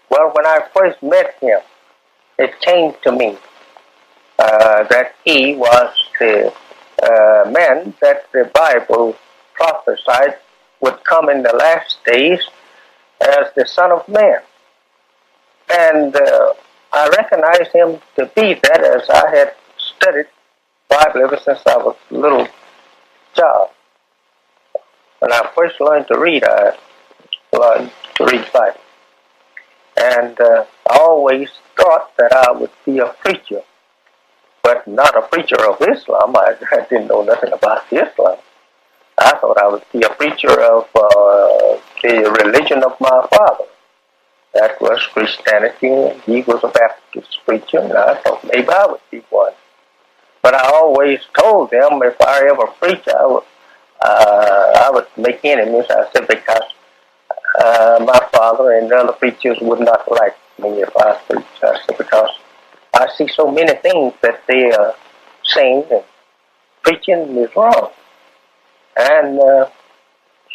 Well, when I first met him, it came to me that he was the man that the Bible prophesied would come in the last days as the Son of Man. And I recognized him to be that, as I had studied Bible ever since I was a little child. When I first learned to read, I learned to read Bible. And I always thought that I would be a preacher, but not a preacher of Islam. I didn't know nothing about Islam. I thought I would be a preacher of the religion of my father. That was Christianity. He was a Baptist preacher, and I thought maybe I would be one. But I always told them if I ever preach, I would make enemies. I said because my father and the other preachers would not like me if I preached. I said because I see so many things that they are saying and preaching is wrong. And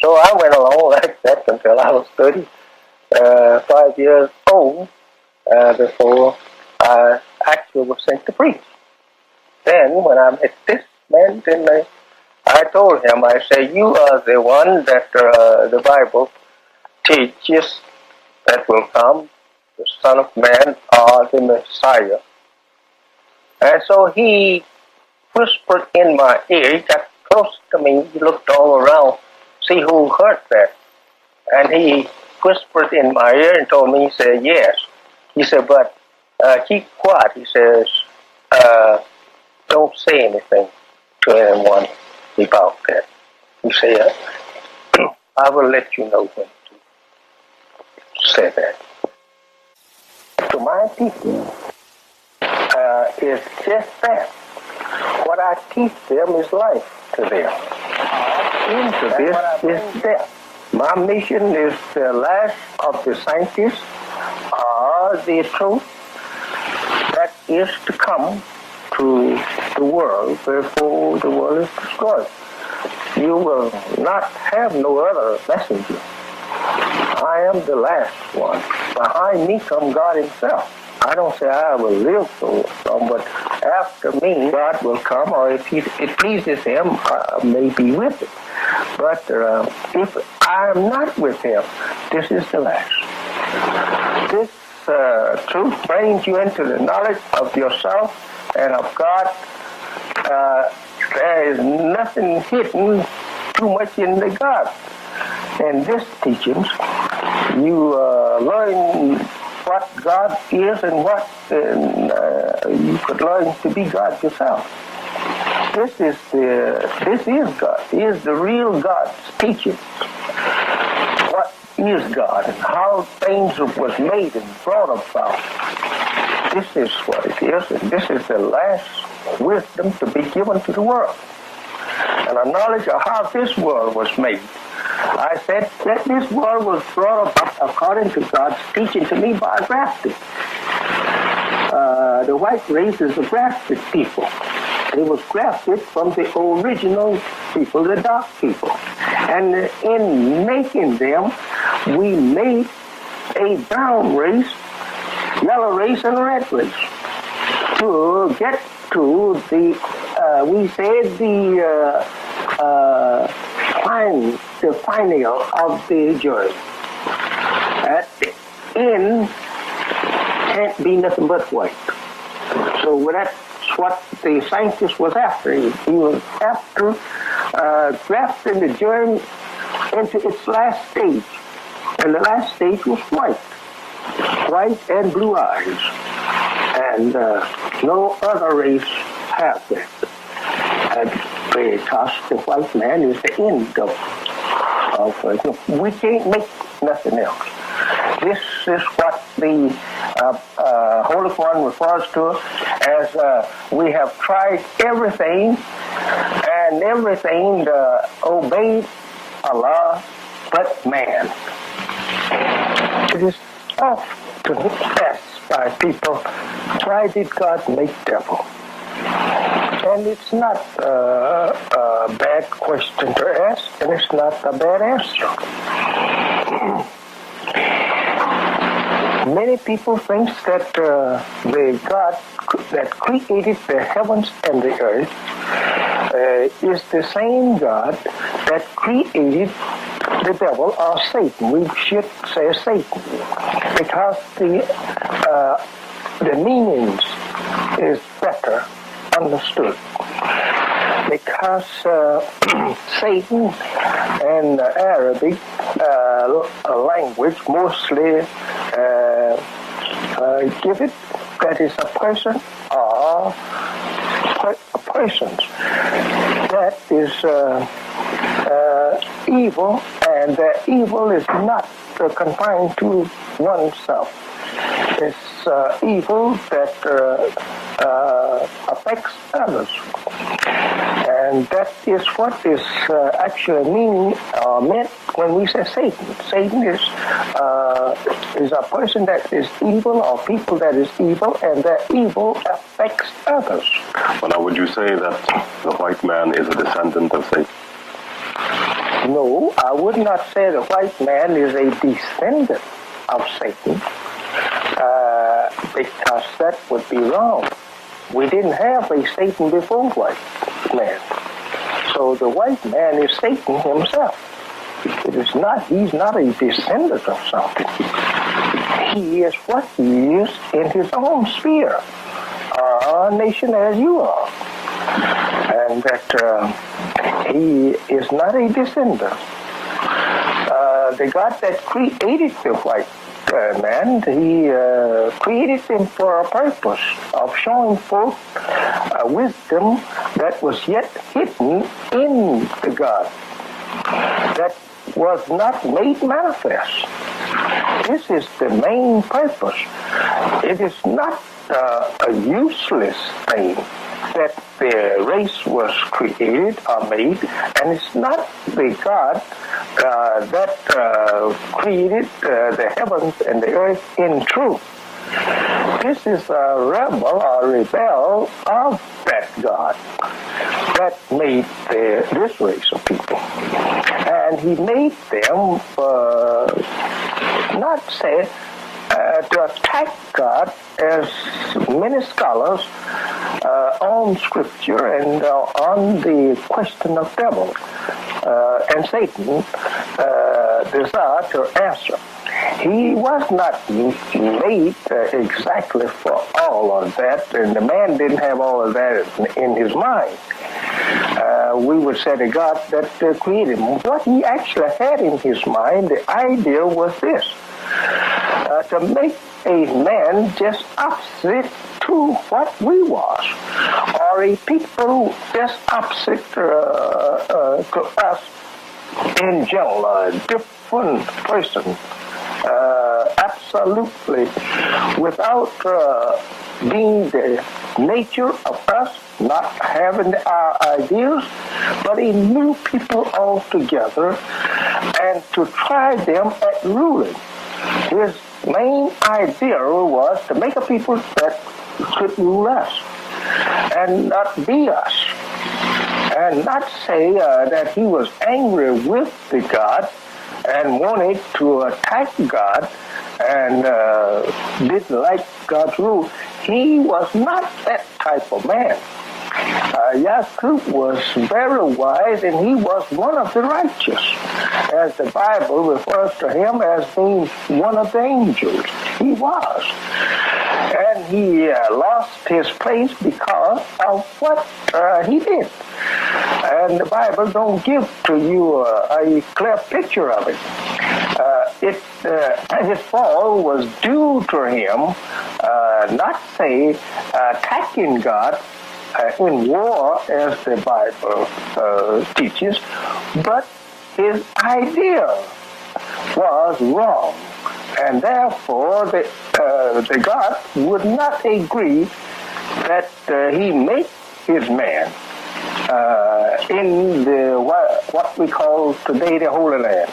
so I went along like that until I was 35 years old before I actually was sent to preach. Then when I met this man, then I told him, I said, you are the one that the Bible teaches that will come, the Son of Man or the Messiah. And so he whispered in my ear. He got close to me. He looked all around, see who heard that. And he whispered in my ear and told me, he said, yes. He said, but keep quiet. He says, don't say anything to anyone about that. He said, I will let you know when to say that. to my people is just that. What I teach them is life to them. Into this is death. My mission is the last of the scientists are the truth that is to come to the world before the world is destroyed. You will not have no other messenger. I am the last one. Behind me come God himself. I don't say I will live so long, but after me, God will come, or if it pleases him, I may be with it. But if I am not with him, this is the last. This truth brings you into the knowledge of yourself and of God. There is nothing hidden too much in the God. In this teachings, you learn what God is and what you could learn to be God yourself. This is God. He is the real God's teaching. What is God and how things was made and brought about. This is what it is, and this is the last wisdom to be given to the world. And a knowledge of how this world was made. I said that this world was brought about according to God's teaching to me by grafting. The white race is a grafted people. They was grafted from the original people, the dark people. And in making them, we made a brown race, yellow race, and a red race. To get to the, we said the final of the journey. At the end, can't be nothing but white. So that's what the scientist was after. He was after grafting the germ into its last stage. And the last stage was white. White and blue eyes. And no other race has that. Because the white man is the end of we can't make nothing else. This is what the Holy One refers to as we have tried everything and everything obeyed Allah but man. It is often asked by people, why did God make devil? And it's not a bad question to ask, and it's not a bad answer. Many people think that the God that created the heavens and the earth is the same God that created the devil or Satan. We should say Satan, because the meanings is better understood. Because Satan and Arabic language mostly give it that is a person or persons. That is evil, and the evil is not confined to oneself. It's evil that affects others. And that is what is actually meaning meant when we say Satan. Satan is a person that is evil, or people that is evil, and that evil affects others. Well, now, would you say that the white man is a descendant of Satan? No, I would not say the white man is a descendant of Satan, because that would be wrong. We didn't have a Satan before white man. So the white man is Satan himself. It is not, he's not a descendant of something. He is what he is in his own sphere, a nation as you are. And that he is not a descendant. The God that created the white man, he created him for a purpose of showing forth a wisdom that was yet hidden in the God, that was not made manifest. This is the main purpose. It is not a useless thing that the race was created or made, and it's not the God that created the heavens and the earth in truth. This is a rebel or rebel of that God that made this race of people. And he made them not say to attack God, as many scholars on Scripture and on the question of devil and Satan desire to answer. He was not made exactly for all of that, and the man didn't have all of that in his mind. We would say to God that created him. What he actually had in his mind, the idea was this: to make a man just opposite to what we was, or a people just opposite to us in general, a different person, absolutely without being the nature of us, not having our ideas, but a new people altogether, and to try them at ruling. His main idea was to make a people that could rule us and not be us, and not say that he was angry with the God and wanted to attack God and didn't like God's rule. He was not that type of man. Jacob was very wise, and he was one of the righteous, as the Bible refers to him as being one of the angels. He was. And he lost his place because of what he did. And the Bible don't give to you a clear picture of it. His fall was due to him, not say attacking God in war, as the Bible teaches, but his idea was wrong, and therefore the God would not agree that he make his man in the what we call today the Holy Land.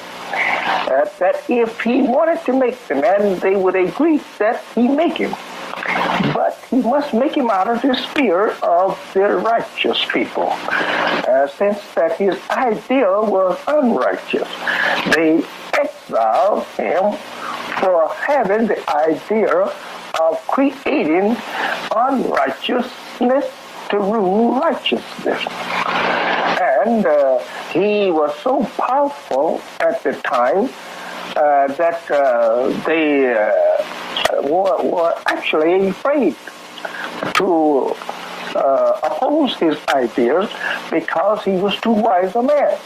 That if he wanted to make the man, they would agree that he make him. But he must make him out of the sphere of the righteous people, since that his idea was unrighteous. They exiled him for having the idea of creating unrighteousness to rule righteousness. And he was so powerful at the time that they were actually afraid to oppose his ideas because he was too wise a man.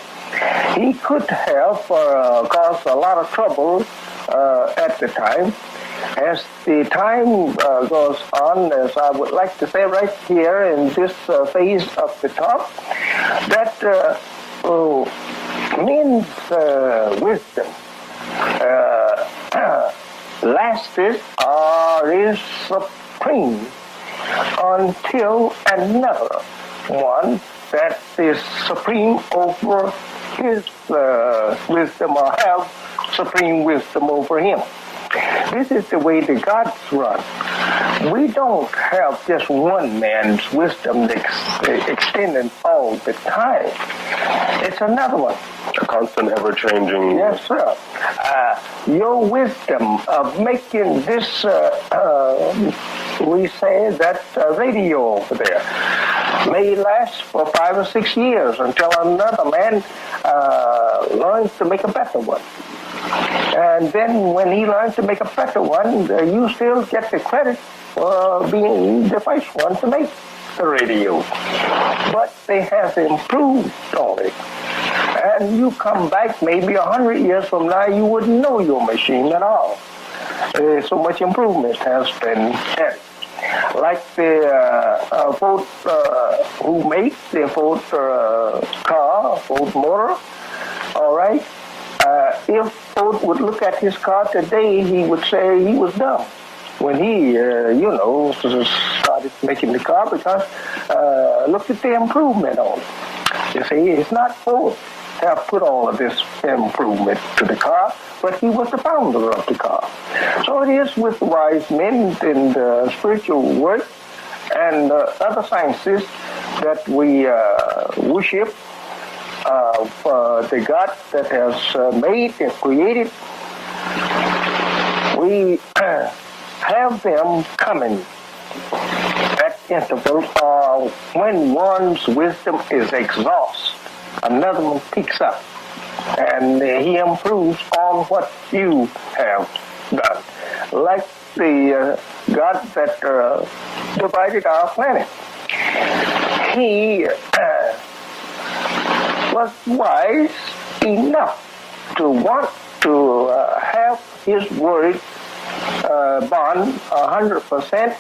He could have caused a lot of trouble at the time. As the time goes on, as I would like to say right here in this phase of the talk, that men's wisdom lasted or is supreme until another one that is supreme over his wisdom, or have supreme wisdom over him. This is the way the gods run. We don't have just one man's wisdom extending all the time. It's another one. A constant, ever-changing... Yes, sir. Your wisdom of making this, we say that radio over there, may last for 5 or 6 years until another man learns to make a better one. And then when he learns to make a better one, you still get the credit for being the first one to make the radio. But they have improved on it. And you come back maybe 100 years from now, you wouldn't know your machine at all. So much improvement has been added. Like the Ford, who makes the Ford car, Ford motor, all right? If Ford would look at his car today, he would say he was dumb when he, started making the car, because look at the improvement on it. You see, it's not Ford that have put all of this improvement to the car, but he was the founder of the car. So it is with wise men in the spiritual work and other sciences that we worship the God that has made and created. We have them coming at intervals, when one's wisdom is exhausted, another one picks up, and he improves on what you have done. Like the God that divided our planet. He was wise enough to want to have his word bond 100%,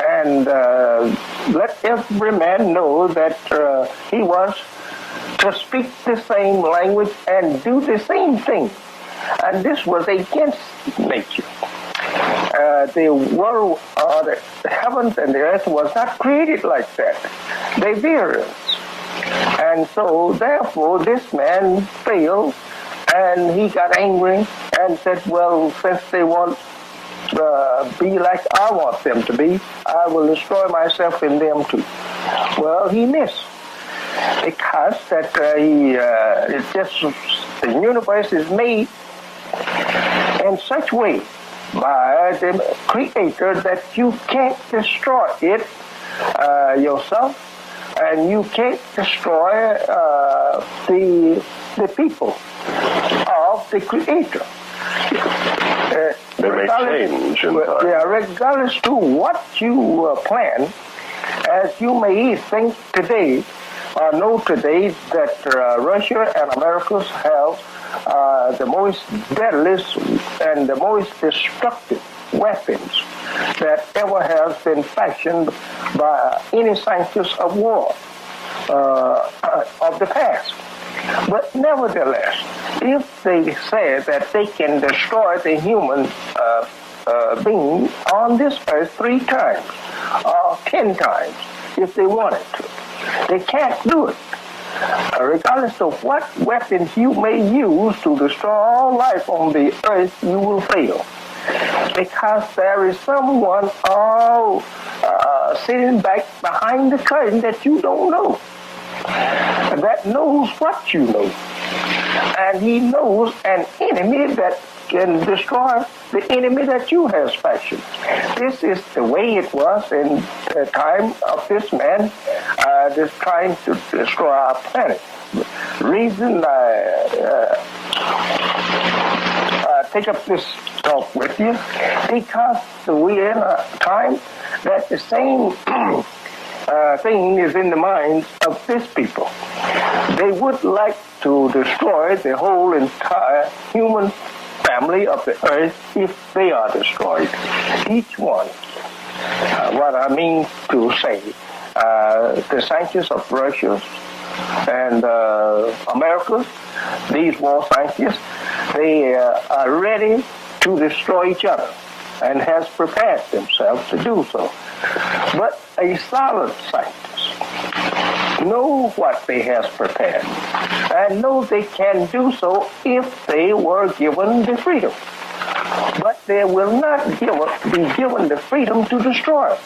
and let every man know that he was to speak the same language and do the same thing. And this was against nature. The world, the heavens and the earth was not created like that. They various. And so, therefore, this man failed, and he got angry and said, well, since they want be like I want them to be, I will destroy myself in them too. Well, he missed, because that it's just the universe is made in such way by the Creator that you can't destroy it yourself, and you can't destroy the people of the Creator. They may change in time. Yeah, regardless to what you plan, as you may think today, know today that Russia and America have the most deadliest and the most destructive weapons that ever has been fashioned by any scientist of war of the past. But nevertheless, if they say that they can destroy the human being on this earth 3 times or 10 times if they wanted to, they can't do it. Regardless of what weapons you may use to destroy all life on the earth, you will fail. Because there is someone sitting back behind the curtain that you don't know, that knows what you know. And he knows an enemy that can destroy the enemy that you have fashioned. This is the way it was in the time of this man just trying to destroy our planet. The reason I take up this talk with you, because we're in a time that the same thing is in the minds of these people. They would like to destroy the whole entire human family of the earth if they are destroyed. Each one. What I mean to say, the scientists of Russia and America, these war scientists, they are ready to destroy each other and has prepared themselves to do so. But a solid scientist know what they have prepared and know they can do so if they were given the freedom. But they will not be given the freedom to destroy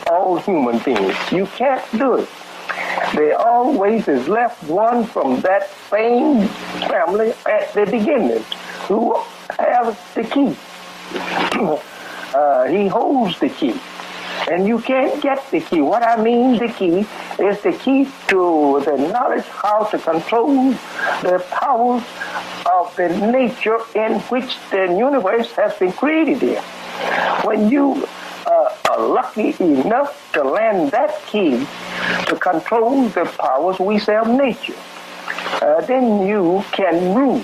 all human beings. You can't do it. There always is left one from that same family at the beginning who has the key. He holds the key. And you can't get the key. What I mean the key is the key to the knowledge how to control the powers of the nature in which the universe has been created in. When you are lucky enough to land that key to control the powers we say of nature, then you can rule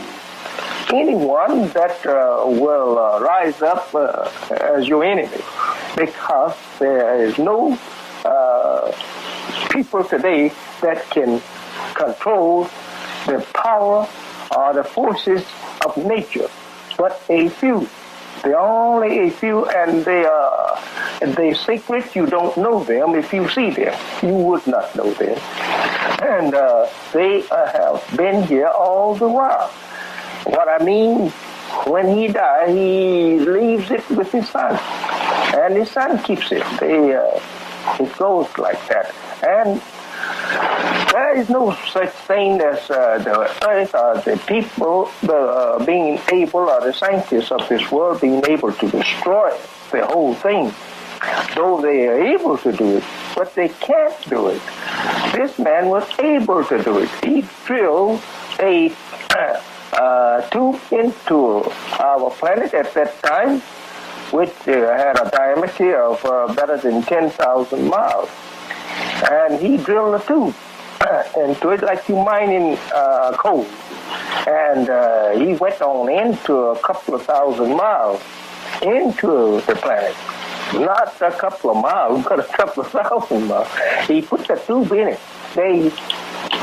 anyone that will rise up as your enemy, because there is no people today that can control the power are the forces of nature, but a few. They're only a few, and they're secret. You don't know them. If you see them, you would not know them. And they have been here all the while. What I mean, when he died, he leaves it with his son, and his son keeps it. It goes like that. And there is no such thing as the earth or the people being able, or the scientists of this world being able to destroy the whole thing, though they are able to do it, but they can't do it. This man was able to do it. He drilled a tube into our planet at that time, which had a diameter of better than 10,000 miles. And he drilled a tube into it like you mining coal. And he went on into a couple of thousand miles into the planet. Not a couple of miles, but a couple of thousand miles. He put the tube in it. They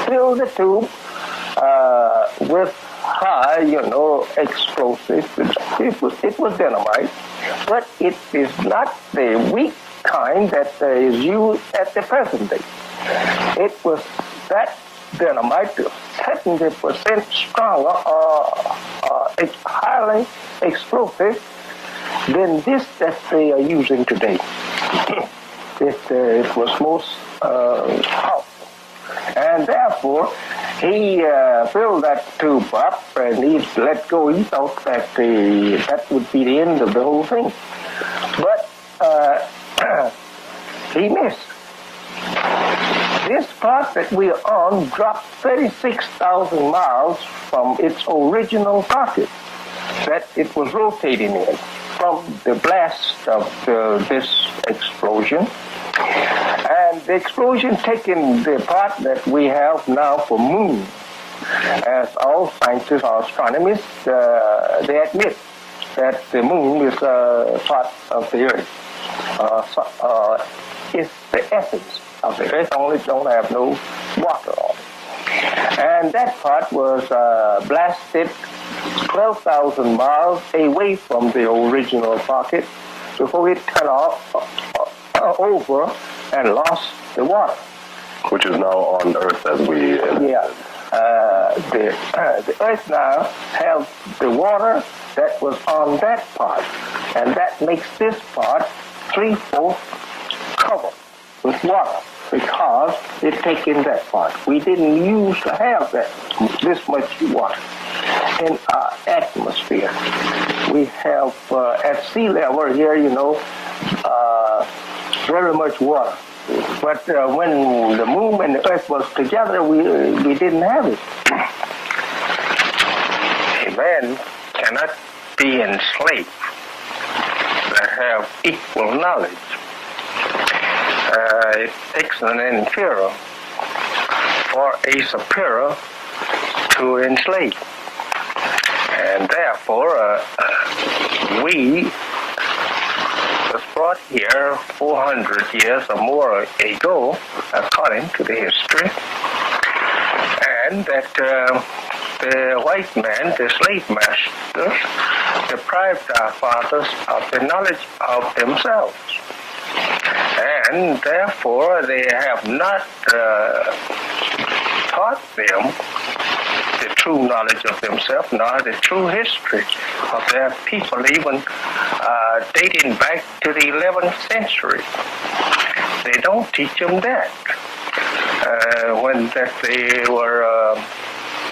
filled the tube with high, explosives. It was dynamite, but it is not the weak kind that is used at the present day. It was that dynamite, 70% stronger, it's highly explosive than this that they are using today. It was most powerful. And therefore, he filled that tube up and he let go. He thought that that would be the end of the whole thing. But he missed. This part that we are on dropped 36,000 miles from its original pocket that it was rotating in from the blast of this explosion. And the explosion taking the part that we have now for moon. As all scientists or astronomers, they admit that the moon is a part of the earth. It's the essence of the earth, only don't have no water on it. And that part was blasted 12,000 miles away from the original pocket before it turned off over and lost the water. Which is now on Earth as we... Yeah. The Earth now has the water that was on that part, and that makes this part 3/4 covered with water because it taken that part. We didn't used to have this much water in our atmosphere. We have at sea level here, very much water. But when the moon and the earth was together, we didn't have it. A man cannot be enslaved that have equal knowledge. It takes an inferior for a superior to enslave. And therefore, we was brought here 400 years or more ago, according to the history, and that the white man, the slave masters, deprived our fathers of the knowledge of themselves. And therefore, they have not taught them the true knowledge of themselves, nor the true history of their people, even dating back to the 11th century. They don't teach them that. When that they were,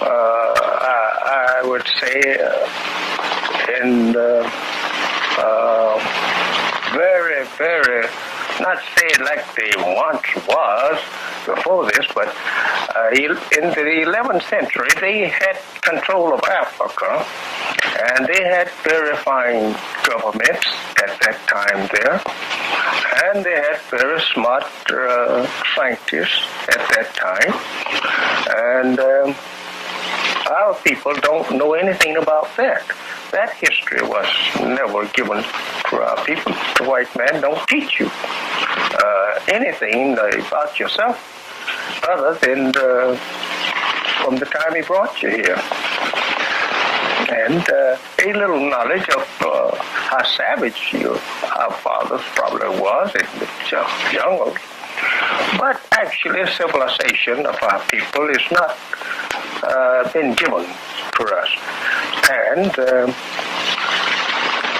I would say, in very, very, not say like they once was before this, but in the 11th century, they had control of Africa, and they had very fine governments at that time there, and they had very smart scientists at that time, and our people don't know anything about that. That history was never given to our people. The white man don't teach you anything about yourself other than from the time he brought you here. and a little knowledge of how savage our fathers probably was in the jungles. But actually, civilization of our people is not been given to us. And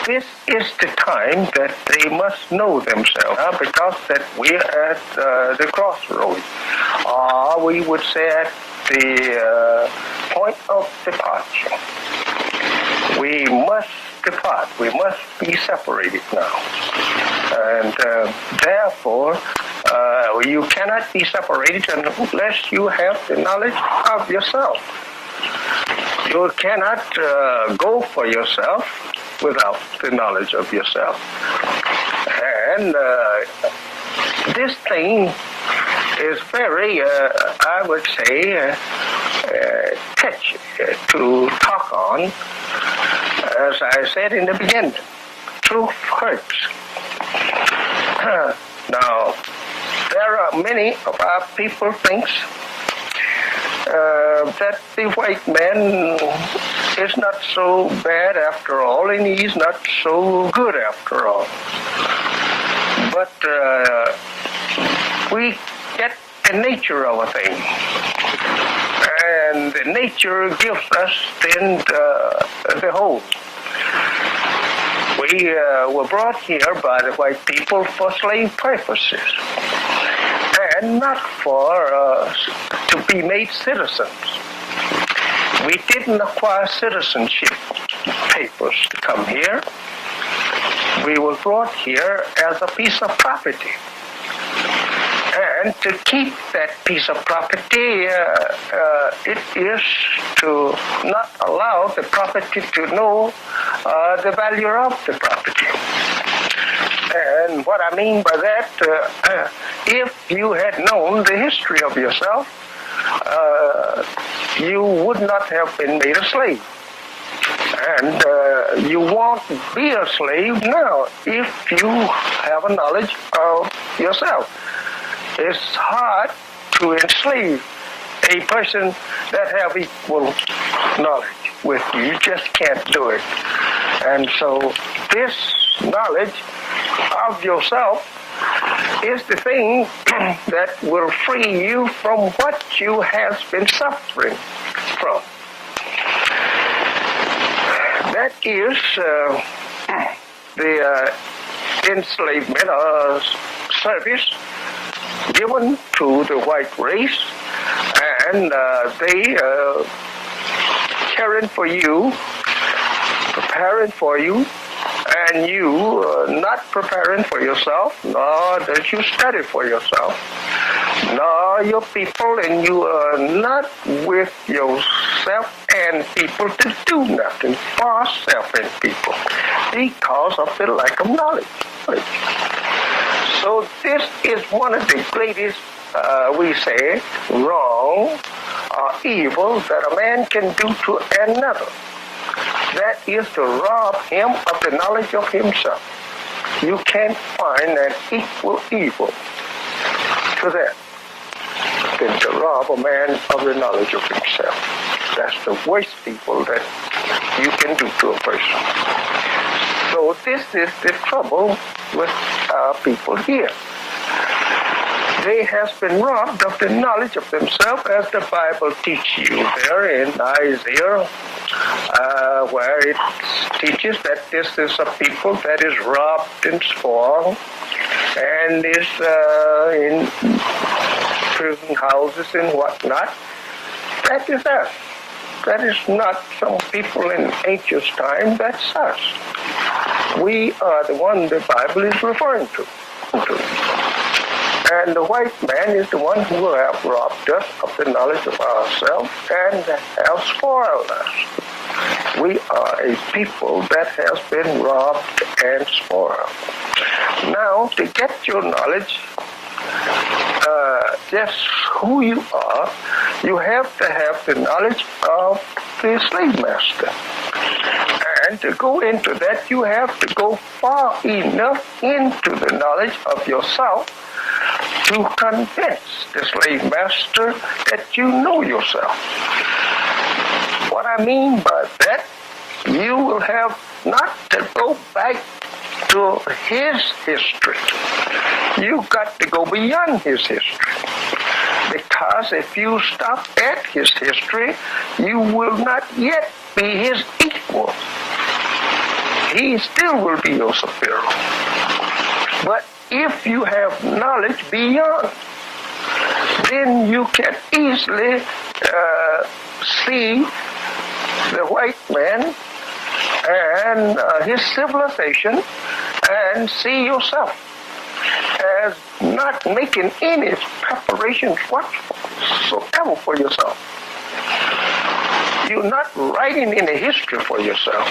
this is the time that they must know themselves, because that we're at the crossroads, or we would say at the point of departure. We must depart. We must be separated now. And therefore, you cannot be separated unless you have the knowledge of yourself. You cannot go for yourself without the knowledge of yourself. And this thing is very, I would say, touchy to talk on. As I said in the beginning, truth hurts. Now, there are many of our people thinks that the white man is not so bad after all, and he's not so good after all. But we get the nature of a thing, and the nature gives us then the whole. We were brought here by the white people for slave purposes, and not for to be made citizens. We didn't acquire citizenship papers to come here. We were brought here as a piece of property. And to keep that piece of property, it is to not allow the property to know the value of the property. And what I mean by that, if you had known the history of yourself, you would not have been made a slave. And you won't be a slave now if you have a knowledge of yourself. It's hard to enslave a person that have equal knowledge with you. You just can't do it. And so this knowledge of yourself is the thing that will free you from what you have been suffering from. That is the enslavement or service given to the white race, and they caring for you, preparing for you, and you not preparing for yourself, nor that you study for yourself, nor your people, and you are not with yourself and people to do nothing for self and people because of the lack of knowledge. So this is one of the greatest, we say, wrong or evil that a man can do to another. That is to rob him of the knowledge of himself. You can't find an equal evil to that than to rob a man of the knowledge of himself. That's the worst evil that you can do to a person. So this is the trouble with our people here. They has been robbed of the knowledge of themselves, as the Bible teaches you there in Isaiah, where it teaches that this is a people that is robbed and spoiled, and is in prison houses and whatnot. That is us. That is not some people in ancient time. That's us. We are the one the Bible is referring to. And the white man is the one who have robbed us of the knowledge of ourselves and have spoiled us. We are a people that has been robbed and spoiled. Now, to get your knowledge, just who you are, you have to have the knowledge of the slave master. And to go into that, you have to go far enough into the knowledge of yourself to convince the slave master that you know yourself. What I mean by that you will have not to go back to his history. You've got to go beyond his history. Because if you stop at his history, you will not yet be his equal. He still will be your superior. But if you have knowledge beyond, then you can easily see the white man and his civilization and see yourself as not making any preparations whatsoever for yourself. You're not writing any history for yourself.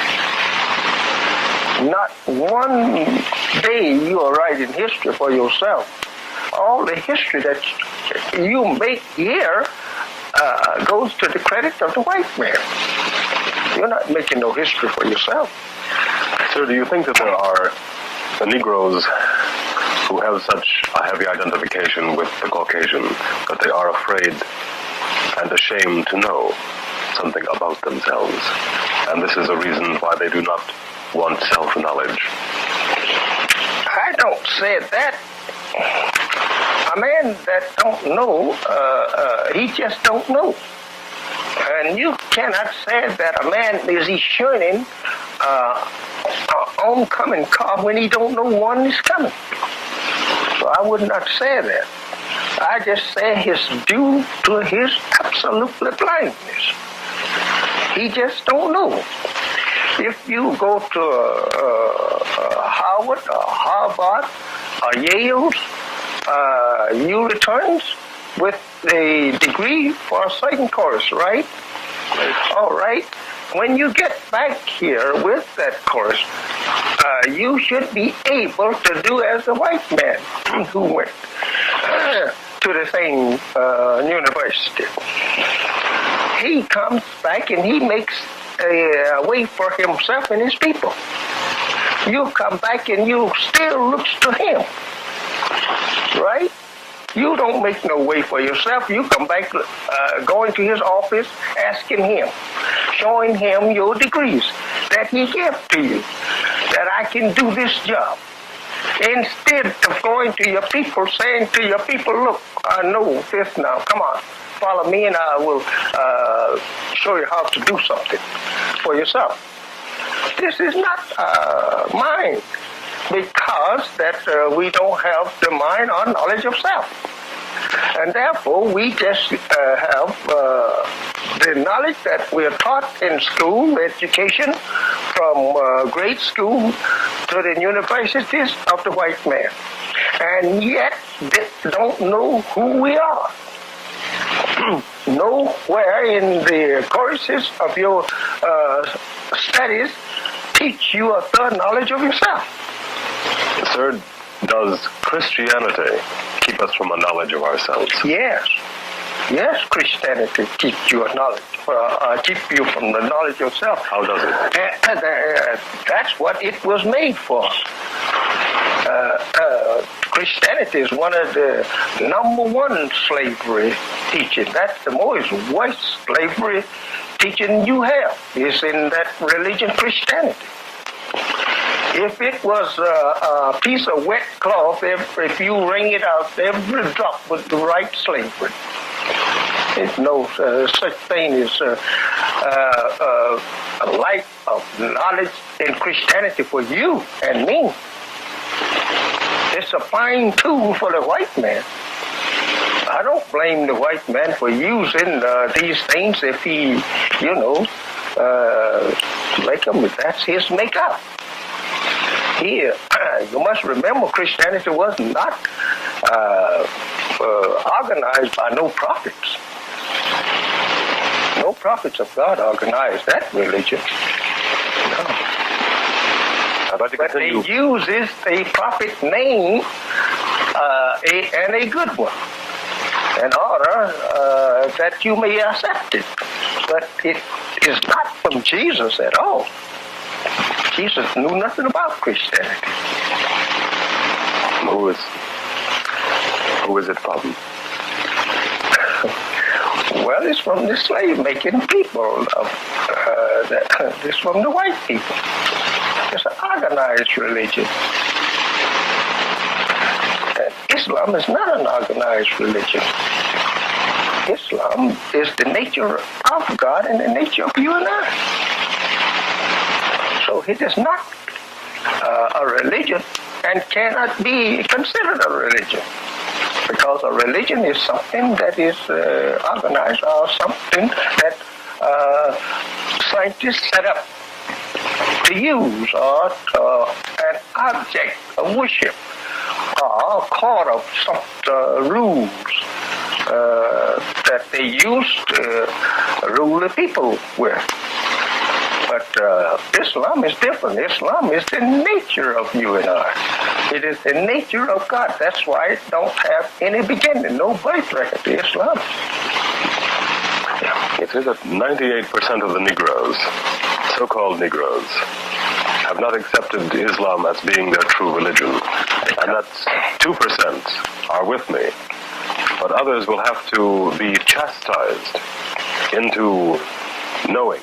Not one day you are writing history for yourself. All the history that you make here goes to the credit of the white man. You're not making no history for yourself. Sir, do you think that there are the Negroes who have such a heavy identification with the Caucasian that they are afraid and ashamed to know something about themselves, and this is a reason why they do not want self-knowledge? I don't say that. A man that don't know, he just don't know. And you cannot say that a man is he shunning oncoming car when he don't know one is coming. So I would not say that. I just say it's due to his absolutely blindness. He just don't know. If you go to Howard or Harvard or Yale's, you returns with a degree for a certain course, right? All right. When you get back here with that course, you should be able to do as a white man who went to the same university. He comes back and he makes a way for himself and his people. You come back and you still looks to him, right? You don't make no way for yourself. You come back going to his office, asking him, showing him your degrees that he gave to you, that I can do this job. Instead of going to your people, saying to your people, look, I know this now, come on, follow me and I will show you how to do something for yourself. This is not mine, because that we don't have the mind or knowledge of self. And therefore, we just have the knowledge that we are taught in school, education, from grade school to the universities of the white man. And yet, they don't know who we are. Nowhere in the courses of your studies teach you a thorough knowledge of yourself. Sir, does Christianity keep us from a knowledge of ourselves? Yes. Yes, Christianity keeps you a knowledge, keep you from the knowledge of self. How does it? That's what it was made for. Christianity is one of the number one slavery teaching. That's the most worst slavery teaching you have, is in that religion, Christianity. If it was a piece of wet cloth, if you wring it out, every drop would be right slavery. There's no such thing as a light of knowledge in Christianity for you and me. It's a fine tool for the white man. I don't blame the white man for using these things if he, make them. That's his makeup. Here, you must remember, Christianity was not organized by no prophets. No prophets of God organized that religion. No. But they uses a prophet name and a good one in order that you may accept it. But it is not from Jesus at all. Jesus knew nothing about Christianity. Who is it from? Well, it's from the slave-making people. It's from the white people. It's an organized religion. And Islam is not an organized religion. Islam is the nature of God and the nature of you and I. So it is not a religion and cannot be considered a religion. Because a religion is something that is organized or something that scientists set up to use or an object of worship or a code of some rules that they use to rule the people with. But Islam is different. Islam is the nature of you and I. It is the nature of God. That's why it don't have any beginning, no birth record to Islam. It says that 98% of the Negroes, so-called Negroes, have not accepted Islam as being their true religion. And that 2% are with me. But others will have to be chastised into knowing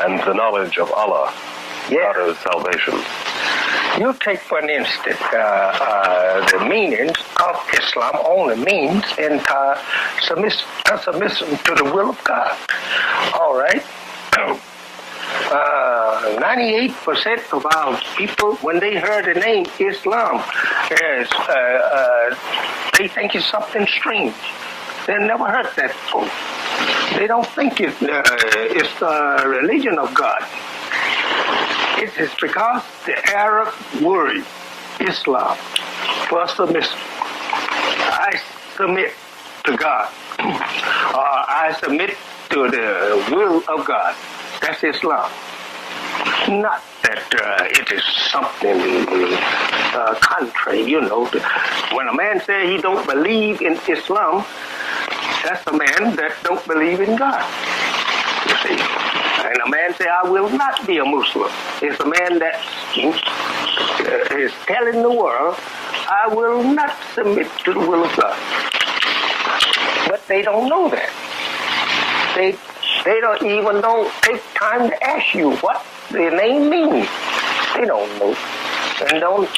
and the knowledge of Allah, God's salvation. You take, for an instance, the meanings of Islam only means submission to the will of God. All right? 98% of our people, when they heard the name Islam, they think it's something strange. They never heard that before. They don't think it's the religion of God. It is because the Arab word Islam for submission. I submit to God, or I submit to the will of God. That's Islam. Not that it is something contrary, you know. When a man says he don't believe in Islam, that's a man that don't believe in God, you see. And a man say, I will not be a Muslim. It's a man that is telling the world, I will not submit to the will of God. But they don't know that. They don't even take time to ask you what the name means. They don't know and don't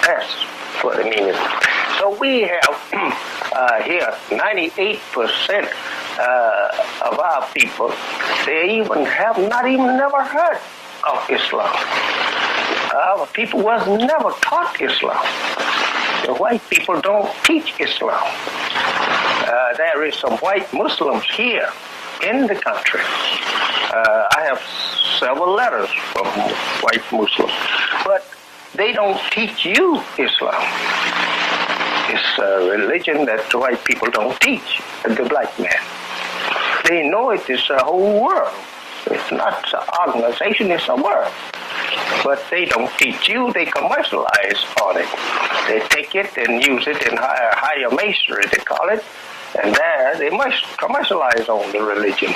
ask for the meaning. So we have here 98% of our people, they even have not even never heard of Islam. Our people was never taught Islam. The white people don't teach Islam. There is some white Muslims here in the country. I have several letters from white Muslims, but they don't teach you Islam. It's a religion that the white people don't teach the black man. They know it is a whole world. It's not an organization, it's a world. But they don't teach you, they commercialize on it. They take it and use it in higher masonry, they call it, and there they must commercialize on the religion.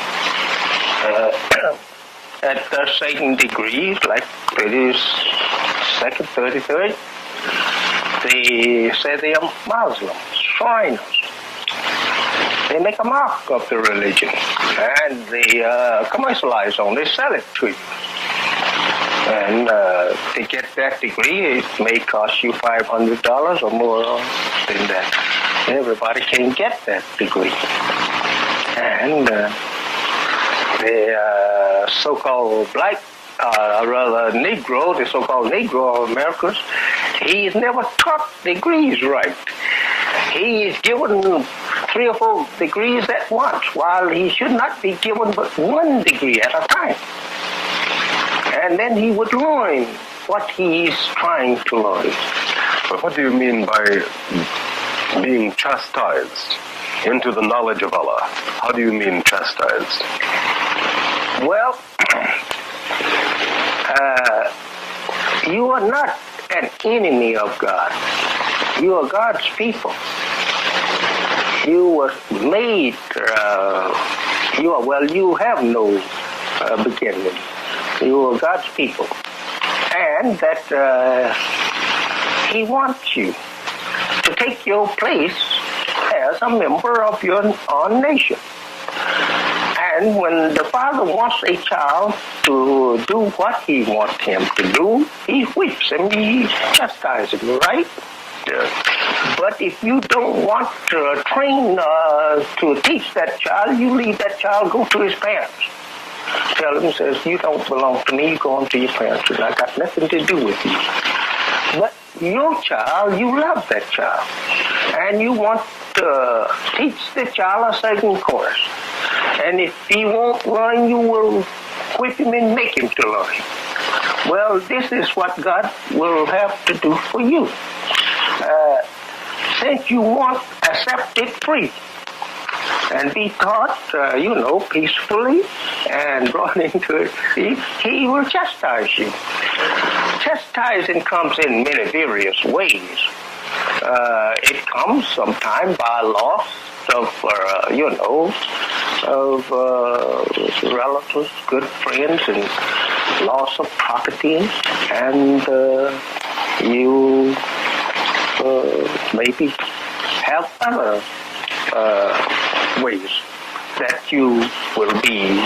At certain degrees, like 32nd, 33rd, they say they are Muslims, Shriners. They make a mark of the religion, and they commercialize on. They sell it to you, and to get that degree, it may cost you $500 or more than that. Everybody can get that degree, and the so-called black, rather Negro, the so-called Negro Americans, he's never taught degrees right. He is given 3 or 4 degrees at once, while he should not be given but 1 degree at a time. And then he would learn what he is trying to learn. But what do you mean by being chastised into the knowledge of Allah? How do you mean chastised? Well, you are not an enemy of God. You are God's people. You were made, you have no beginning. You are God's people. And that He wants you to take your place as a member of your own nation. And when the father wants a child to do what he wants him to do, he whips him, he chastises him, right? Yes. But if you don't want to train to teach that child, you leave that child go to his parents. Tell him, says, you don't belong to me, you go on to your parents, and I got nothing to do with you. But your child, you love that child, and you want to teach the child a certain course. And if he won't learn, you will whip him and make him to learn. Well, this is what God will have to do for you. Since you want accepted free and be taught, peacefully and brought into it, he will chastise you. Chastising comes in many various ways. It comes sometimes by loss of relatives, good friends, and loss of property, and you maybe have other ways that you will be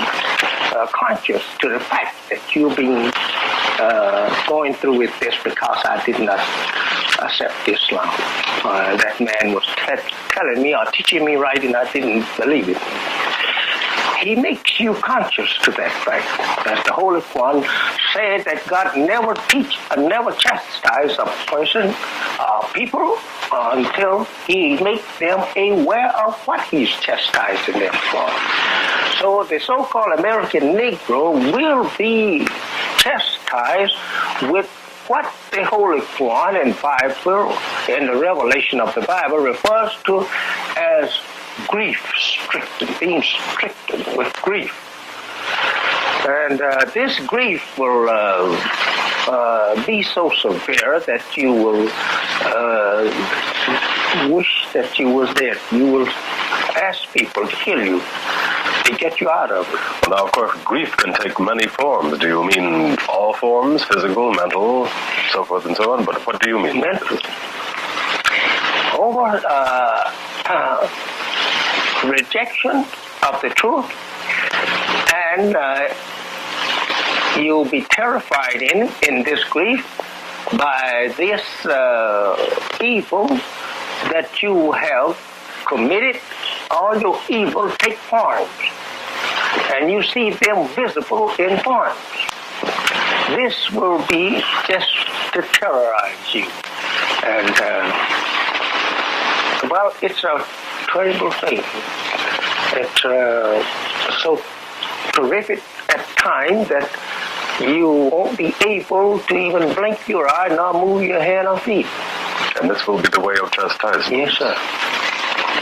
conscious to the fact that you've been going through with this because I did not accept Islam. That man was telling me or teaching me right, and I didn't believe it. He makes you conscious to that fact. As the Holy One said that God never chastise a person, people, until he makes them aware of what he's chastising them for. So the so-called American Negro will be chastised with what the Holy One and Bible, in the revelation of the Bible, refers to as grief-stricken, being stricken with grief. And this grief will be so severe that you will wish that you was dead. You will ask people to kill you, to get you out of it. Well, now, of course, grief can take many forms. Do you mean all forms, physical, mental, so forth and so on? But what do you mean? Mental. Over rejection of the truth, and you'll be terrified in this grief by this evil that you have committed. All your evil take forms, and you see them visible in forms. This will be just to terrorize you, and it's a terrible thing. It's so terrific at times that you won't be able to even blink your eye nor move your hand or feet. And this will be the way of chastisement? Yes, sir.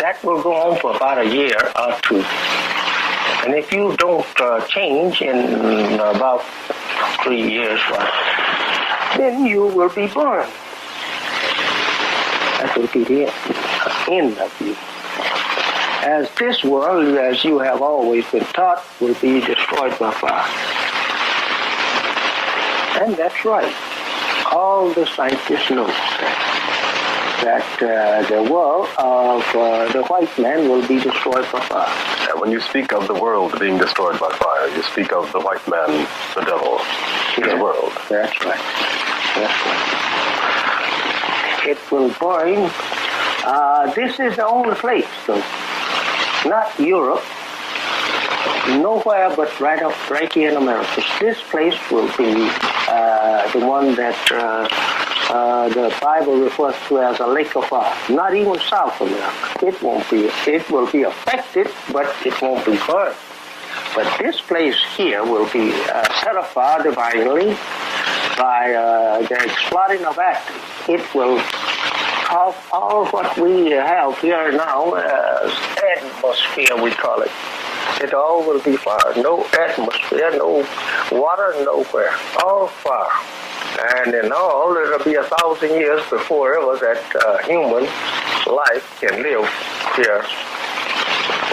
That will go on for about a year or two. And if you don't change in about 3 years, then you will be burned. That will be the end of you. As this world, as you have always been taught, will be destroyed by fire. And that's right. All the scientists know that the world of the white man will be destroyed by fire. And when you speak of the world being destroyed by fire, you speak of the white man, the devil, his world. That's right. That's right. It will burn. This is the only place, though. Not Europe, nowhere but right here in America. This place will be the one that the Bible refers to as a lake of fire. Not even South America. It won't be. It will be affected, but it won't be burned. But this place here will be set afire divinely by the exploding of atoms. It will cause all what we have here now as atmosphere, we call it. It all will be fire. No atmosphere, no water, nowhere. All fire. And in all, it'll be 1,000 years before ever that human life can live here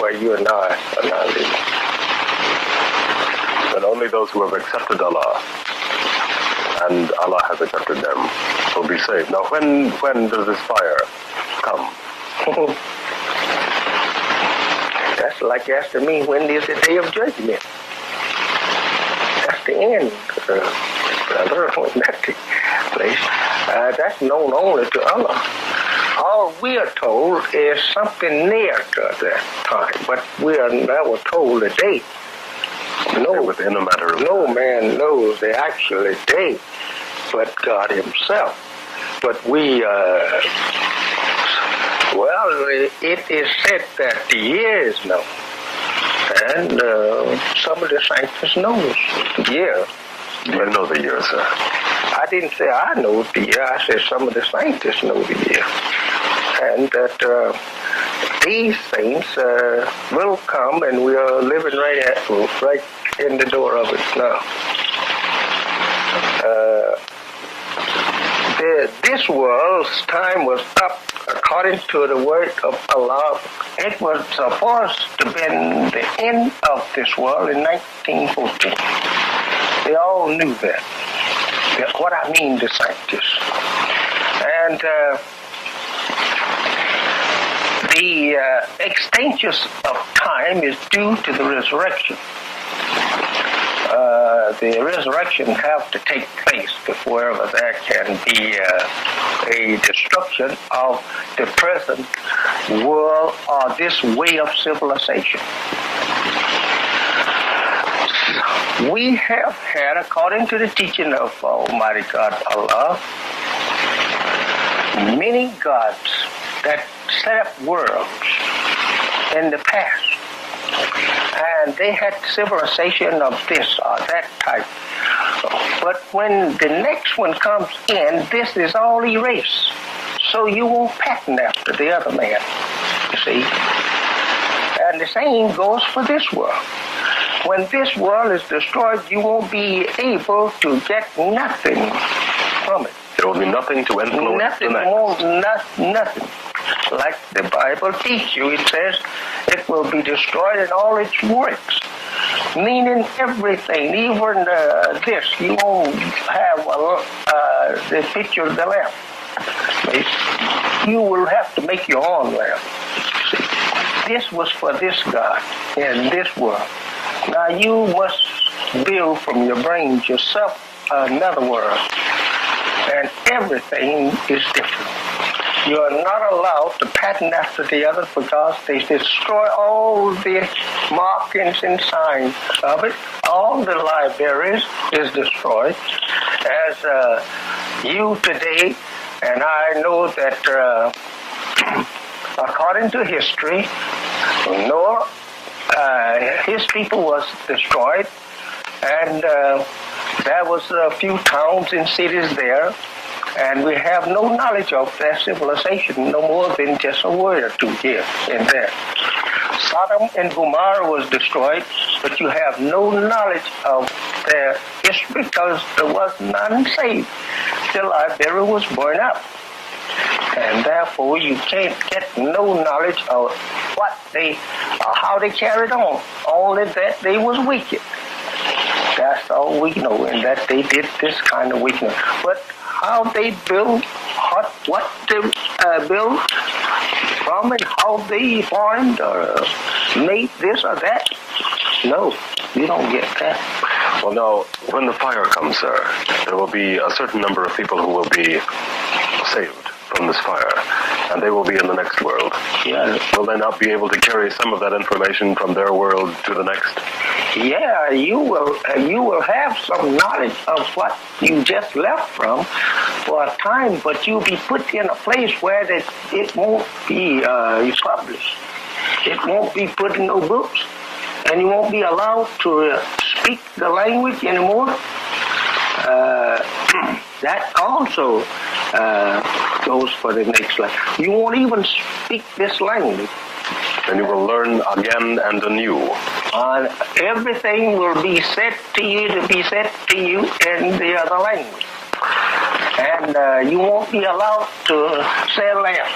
where you and I are now living. And only those who have accepted Allah, and Allah has accepted them, will be saved. Now, when does this fire come? That's like asking me, when is the day of judgment? That's the end, brother. When that takes place, that's known only to Allah. All we are told is something near to that time, but we are never told the date. No, within a matter of no man knows the actual date but God himself. But we, it is said that the year is known. And some of the scientists know the year. Do you know the year, sir? I didn't say I know the year. I said some of the scientists know the year. And that these things will come, and we are living right in the door of it now. This world's time was up according to the word of Allah. It was supposed to be the end of this world in 1914. They all knew that. What I mean, the scientists. And the extension of time is due to the resurrection. The resurrection have to take place before ever there can be a destruction of the present world or this way of civilization. We have had, according to the teaching of Almighty God Allah, many gods that set up worlds in the past. And they had civilization of this or that type. But when the next one comes in, this is all erased. So you won't pattern after the other man, you see. And the same goes for this world. When this world is destroyed, you won't be able to get nothing from it. There will be nothing to influence the next. Nothing. Like the Bible teaches you, it says it will be destroyed in all its works. Meaning everything, even this, you won't have the picture of the lamp. You will have to make your own lamp. See, this was for this God in this world. Now you must build from your brains yourself another world. And everything is different. You are not allowed to pattern after the other because they destroy all the markings and signs of it. All the libraries is destroyed. As you today, and I know that according to history, Noah, his people was destroyed, and there was a few towns and cities there. And we have no knowledge of their civilization, no more than just a word or two here and there. Sodom and Gomorrah was destroyed, but you have no knowledge of their history because there was none saved. The library was burned up. And therefore you can't get no knowledge of what they, how they carried on. Only that they was wicked. That's all we know, and that they did this kind of wickedness. But how they build, what they build from, and how they formed or made this or that, no, you don't get that. Well, now, when the fire comes, sir, there will be a certain number of people who will be saved from this fire, and they will be in the next world. Yeah. Will they not be able to carry some of that information from their world to the next? Yeah, you will have some knowledge of what you just left from for a time, but you'll be put in a place where it won't be published. It won't be put in no books, and you won't be allowed to speak the language anymore. That also goes for the next life. You won't even speak this language. And you will learn again and anew. Everything will be said to you in the other language. And you won't be allowed to say left.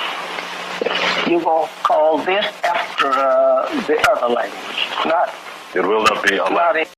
You're going to call this after the other language. It will not be allowed.